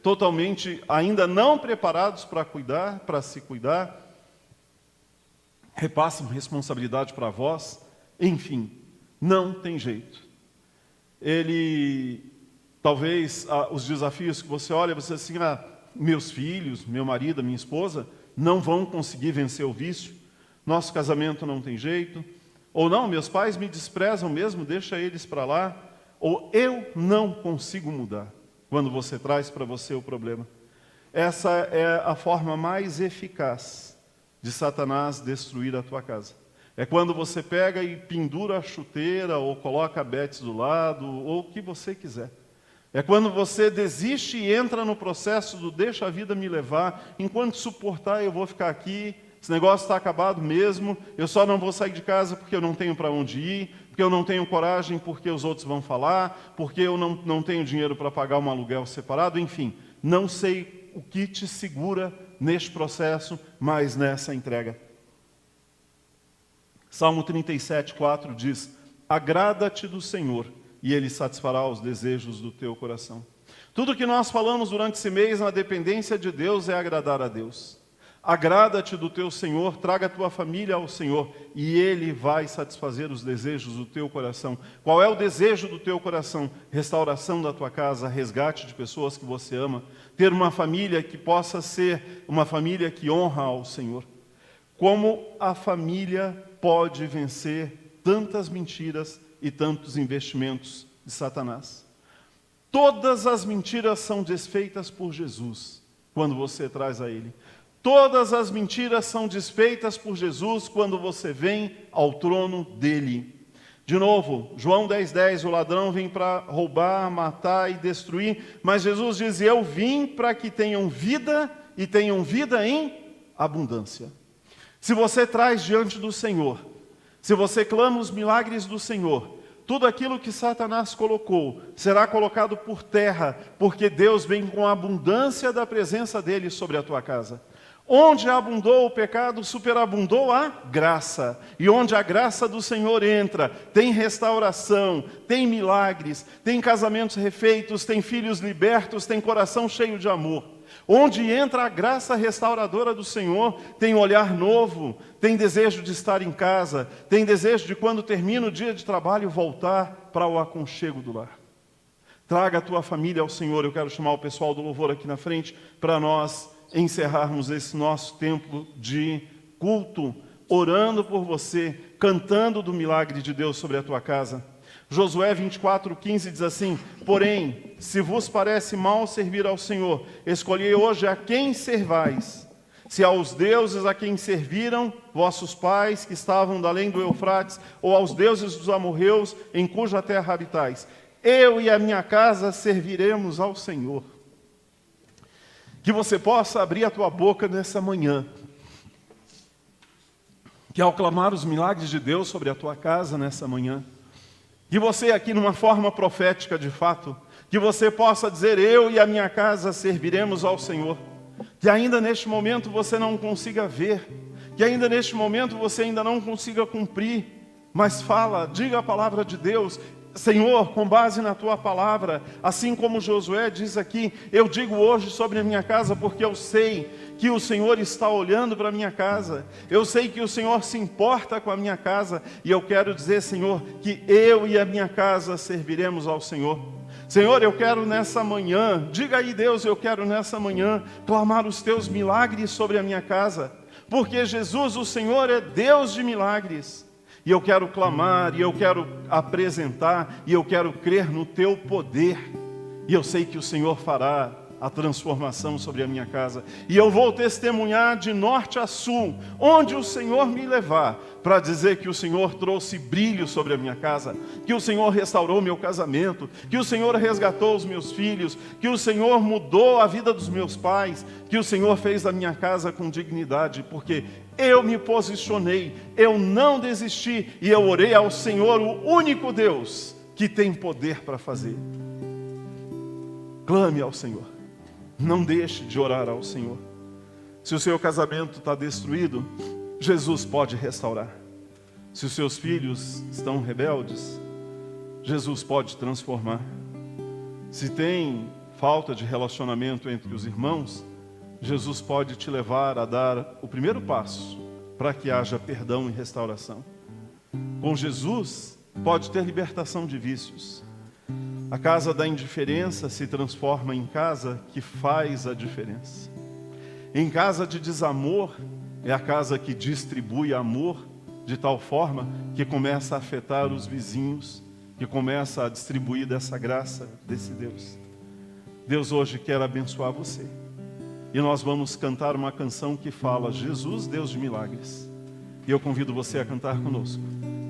totalmente ainda não preparados para cuidar, para se cuidar. Repassam responsabilidade para avós. Enfim, não tem jeito. Talvez os desafios que você olha, você diz assim: meus filhos, meu marido, minha esposa não vão conseguir vencer o vício, nosso casamento não tem jeito, ou não, meus pais me desprezam mesmo, deixa eles para lá, ou eu não consigo mudar. Quando você traz para você o problema, essa é a forma mais eficaz de Satanás destruir a tua casa. É quando você pega e pendura a chuteira, ou coloca a Betsy do lado, ou o que você quiser. É quando você desiste e entra no processo do deixa a vida me levar, enquanto suportar eu vou ficar aqui, esse negócio está acabado mesmo, eu só não vou sair de casa porque eu não tenho para onde ir, porque eu não tenho coragem porque os outros vão falar, porque eu não tenho dinheiro para pagar um aluguel separado, enfim, não sei o que te segura neste processo, mas nessa entrega. Salmo 37:4 diz: agrada-te do Senhor, e Ele satisfará os desejos do teu coração. Tudo que nós falamos durante esse mês na dependência de Deus é agradar a Deus. Agrada-te do teu Senhor, traga a tua família ao Senhor, e Ele vai satisfazer os desejos do teu coração. Qual é o desejo do teu coração? Restauração da tua casa, resgate de pessoas que você ama, ter uma família que possa ser uma família que honra ao Senhor. Como a família pode vencer tantas mentiras e tantos investimentos de Satanás? Todas as mentiras são desfeitas por Jesus, quando você traz a Ele. Todas as mentiras são desfeitas por Jesus, quando você vem ao trono dEle. De novo, João 10:10, o ladrão vem para roubar, matar e destruir, mas Jesus diz: eu vim para que tenham vida, e tenham vida em abundância. Se você traz diante do Senhor, se você clama os milagres do Senhor, tudo aquilo que Satanás colocou será colocado por terra, porque Deus vem com a abundância da presença dEle sobre a tua casa. Onde abundou o pecado, superabundou a graça. E onde a graça do Senhor entra, tem restauração, tem milagres, tem casamentos refeitos, tem filhos libertos, tem coração cheio de amor. Onde entra a graça restauradora do Senhor, tem olhar novo, tem desejo de estar em casa, tem desejo de, quando termina o dia de trabalho, voltar para o aconchego do lar. Traga a tua família ao Senhor. Eu quero chamar o pessoal do louvor aqui na frente para nós encerrarmos esse nosso tempo de culto, orando por você, cantando do milagre de Deus sobre a tua casa. Josué 24:15 diz assim: porém, se vos parece mal servir ao Senhor, escolhei hoje a quem servais. Se aos deuses a quem serviram vossos pais, que estavam da além do Eufrates, ou aos deuses dos amorreus, em cuja terra habitais, eu e a minha casa serviremos ao Senhor. Que você possa abrir a tua boca nessa manhã, que ao clamar os milagres de Deus sobre a tua casa nessa manhã, que você aqui numa forma profética de fato, que você possa dizer: eu e a minha casa serviremos ao Senhor. Que ainda neste momento você não consiga ver, que ainda neste momento você ainda não consiga cumprir, mas fala, diga a palavra de Deus: Senhor, com base na tua palavra, assim como Josué diz aqui, eu digo hoje sobre a minha casa, porque eu sei que o Senhor está olhando para a minha casa, eu sei que o Senhor se importa com a minha casa, e eu quero dizer, Senhor, que eu e a minha casa serviremos ao Senhor. Senhor, eu quero nessa manhã, diga aí, Deus, eu quero nessa manhã clamar os teus milagres sobre a minha casa, porque Jesus, o Senhor, é Deus de milagres. E eu quero clamar, e eu quero apresentar, e eu quero crer no teu poder. E eu sei que o Senhor fará a transformação sobre a minha casa. E eu vou testemunhar de norte a sul, onde o Senhor me levar, para dizer que o Senhor trouxe brilho sobre a minha casa, que o Senhor restaurou meu casamento, que o Senhor resgatou os meus filhos, que o Senhor mudou a vida dos meus pais, que o Senhor fez da minha casa com dignidade, porque eu me posicionei, eu não desisti, e eu orei ao Senhor, o único Deus que tem poder para fazer. Clame ao Senhor, não deixe de orar ao Senhor. Se o seu casamento está destruído, Jesus pode restaurar. Se os seus filhos estão rebeldes, Jesus pode transformar. Se tem falta de relacionamento entre os irmãos, Jesus pode te levar a dar o primeiro passo para que haja perdão e restauração. Com Jesus, pode ter libertação de vícios. A casa da indiferença se transforma em casa que faz a diferença. Em casa de desamor, é a casa que distribui amor de tal forma que começa a afetar os vizinhos, que começa a distribuir dessa graça, desse Deus. Deus hoje quer abençoar você. E nós vamos cantar uma canção que fala: Jesus, Deus de milagres. E eu convido você a cantar conosco.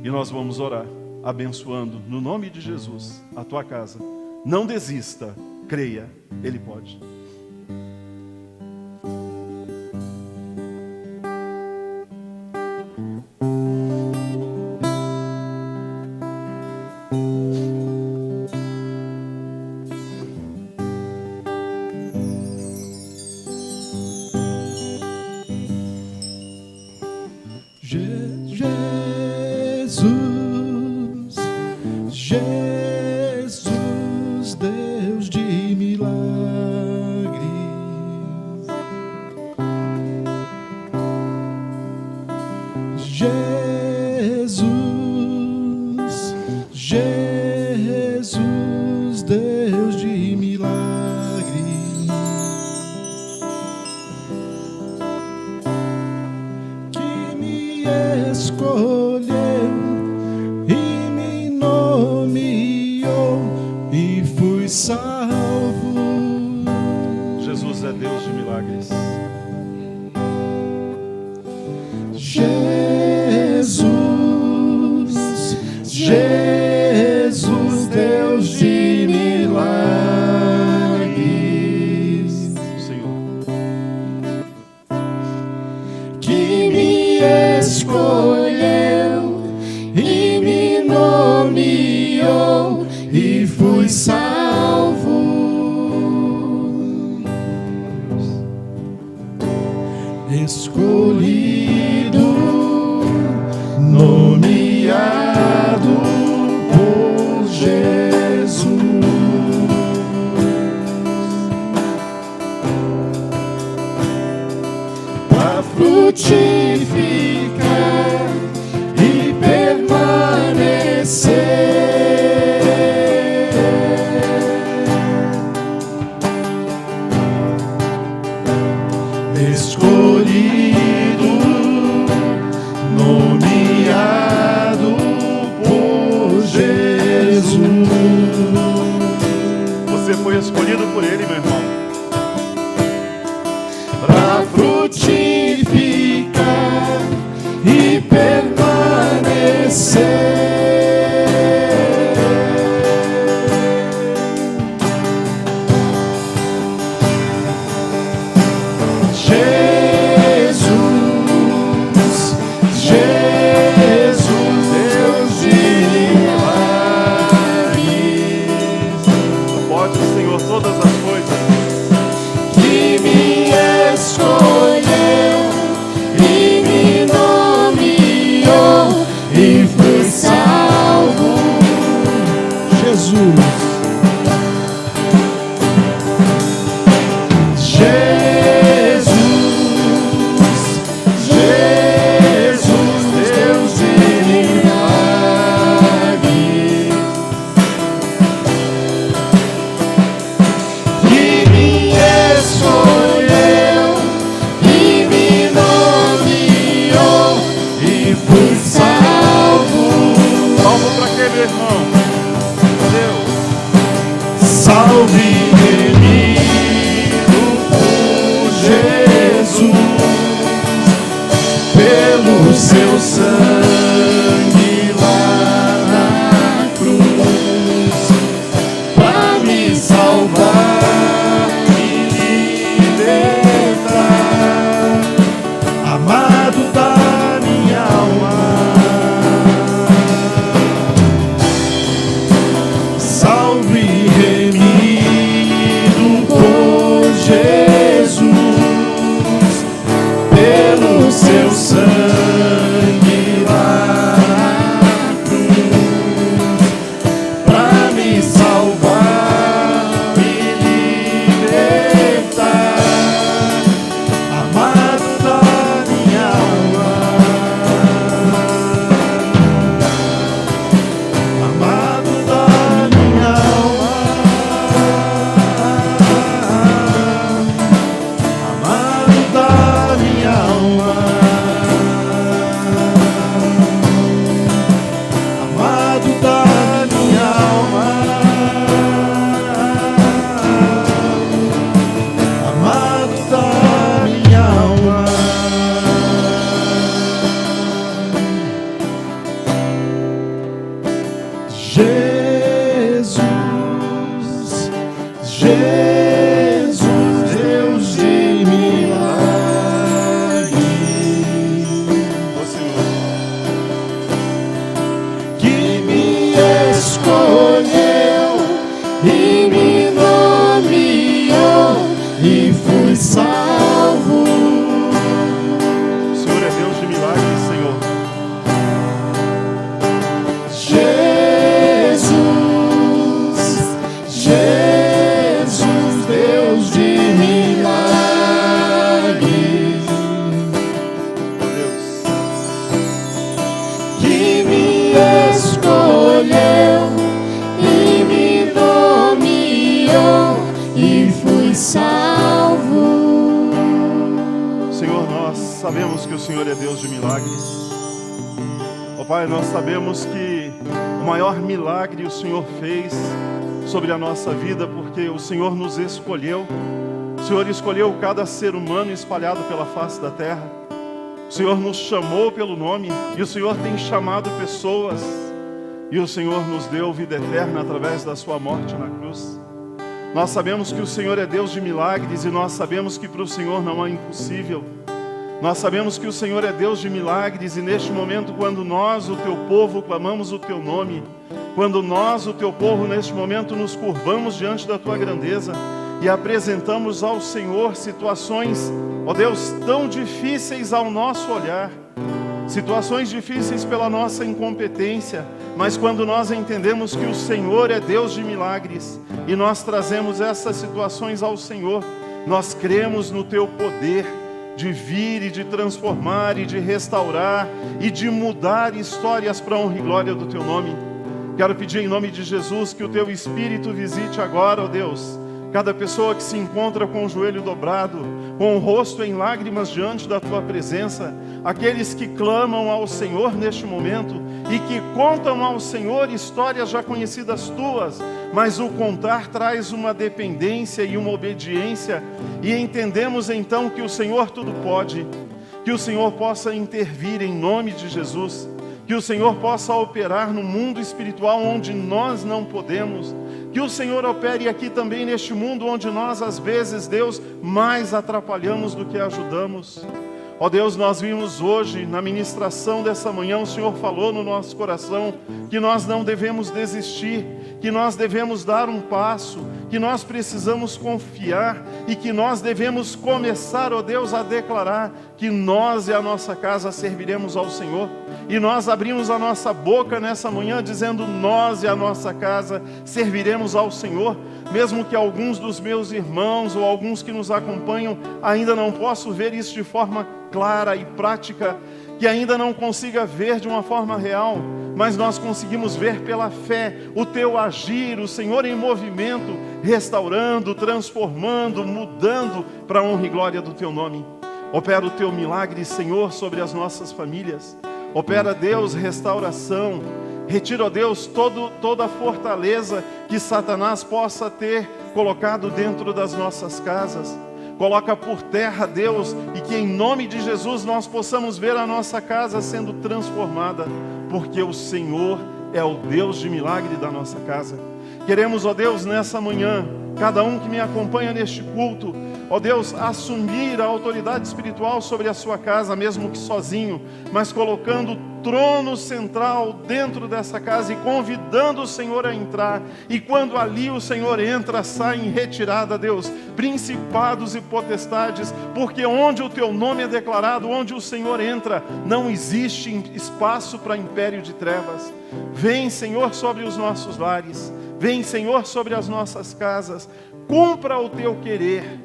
E nós vamos orar, abençoando, no nome de Jesus, a tua casa Não desista, creia, Ele pode. Jesus, Deus de milagres. Jesus, Jesus, Deus de milagres. Que me escolheu e me nomeou e fui salvo. Jesus é Deus de milagres. Jesus, Jesus, Deus de milagres. Senhor, Que me escolheu e me nomeou e fui salvo. Escolhido, nomeado por Jesus, para frutificar e permanecer. Escolhido, nomeado por Jesus. você foi escolhido por Ele, meu irmão. Para frutificar e permanecer. Jesus, Deus de milagres. Pode, Senhor, todas as coisas. Que me escolheu e me nomeou e fui salvo. Jesus, Deus de milagres. Que me escolheu e me nomeou e fui salvo. Salvo para quê, meu irmão? Deus. Salve remido por Jesus, pelo seu sangue lá na cruz, para me salvar e libertar, amado da minha alma. Salve remido Jesus, Deus de milagre, Ó Senhor, que me escolheu e me nomeou e fui salvo. o Senhor é Deus de milagres, Senhor. Jesus, Deus de milagres, Ó Deus, que me escolheu e me nomeou e fui salvo. Senhor, nós sabemos que o Senhor é Deus de milagres. Ó Pai, nós sabemos que o maior milagre o Senhor fez sobre a nossa vida, porque o Senhor nos escolheu. O Senhor escolheu cada ser humano espalhado pela face da terra. O Senhor nos chamou pelo nome e o Senhor tem chamado pessoas. E o Senhor nos deu vida eterna através da sua morte na cruz. Nós sabemos que o Senhor é Deus de milagres e nós sabemos que para o Senhor não há impossível. Nós sabemos que o Senhor é Deus de milagres e neste momento, quando nós, o teu povo, clamamos o teu nome, quando nós, o teu povo, neste momento nos curvamos diante da tua grandeza e apresentamos ao Senhor situações, ó Deus, tão difíceis ao nosso olhar, situações difíceis pela nossa incompetência, mas quando nós entendemos que o Senhor é Deus de milagres e nós trazemos essas situações ao Senhor, nós cremos no teu poder de vir e de transformar e de restaurar e de mudar histórias para a honra e glória do teu nome. Quero pedir em nome de Jesus que o teu Espírito visite agora, ó Deus, cada pessoa que se encontra com o joelho dobrado, com o rosto em lágrimas diante da tua presença, aqueles que clamam ao Senhor neste momento e que contam ao Senhor histórias já conhecidas tuas, mas o contar traz uma dependência e uma obediência, e entendemos então que o Senhor tudo pode, que o Senhor possa intervir em nome de Jesus, que o Senhor possa operar no mundo espiritual onde nós não podemos, que o Senhor opere aqui também neste mundo onde nós às vezes, Deus, mais atrapalhamos do que ajudamos. Ó Deus, nós vimos hoje na ministração dessa manhã, o Senhor falou no nosso coração que nós não devemos desistir, que nós devemos dar um passo, que nós precisamos confiar e que nós devemos começar, ó Deus, a declarar que nós e a nossa casa serviremos ao Senhor. E nós abrimos a nossa boca nessa manhã dizendo: nós e a nossa casa serviremos ao Senhor. Mesmo que alguns dos meus irmãos ou alguns que nos acompanham ainda não possam ver isso de forma clara e prática, que ainda não consiga ver de uma forma real, mas nós conseguimos ver pela fé o teu agir, o Senhor em movimento, restaurando, transformando, mudando para a honra e glória do teu nome. Opera o teu milagre, Senhor, sobre as nossas famílias. Opera, Deus, restauração. Retira, ó Deus, toda a fortaleza que Satanás possa ter colocado dentro das nossas casas. Coloca por terra, Deus, e que em nome de Jesus nós possamos ver a nossa casa sendo transformada, porque o Senhor é o Deus de milagre da nossa casa. Queremos, ó Deus, nessa manhã, cada um que me acompanha neste culto, ó Deus, assumir a autoridade espiritual sobre a sua casa, mesmo que sozinho, mas colocando o trono central dentro dessa casa e convidando o Senhor a entrar. E quando ali o Senhor entra, sai em retirada, Deus, principados e potestades, porque onde o teu nome é declarado, onde o Senhor entra, não existe espaço para império de trevas. Vem, Senhor, sobre os nossos lares, vem, Senhor, sobre as nossas casas, cumpra o teu querer.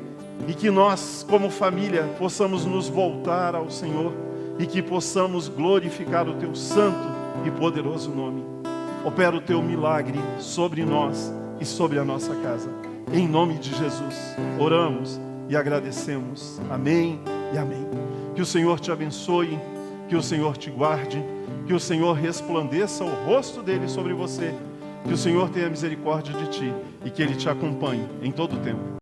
E que nós, como família, possamos nos voltar ao Senhor e que possamos glorificar o teu santo e poderoso nome. Opera o teu milagre sobre nós e sobre a nossa casa. Em nome de Jesus, oramos e agradecemos. Amém e amém. Que o Senhor te abençoe, que o Senhor te guarde, que o Senhor resplandeça o rosto dele sobre você, que o Senhor tenha misericórdia de ti e que ele te acompanhe em todo o tempo.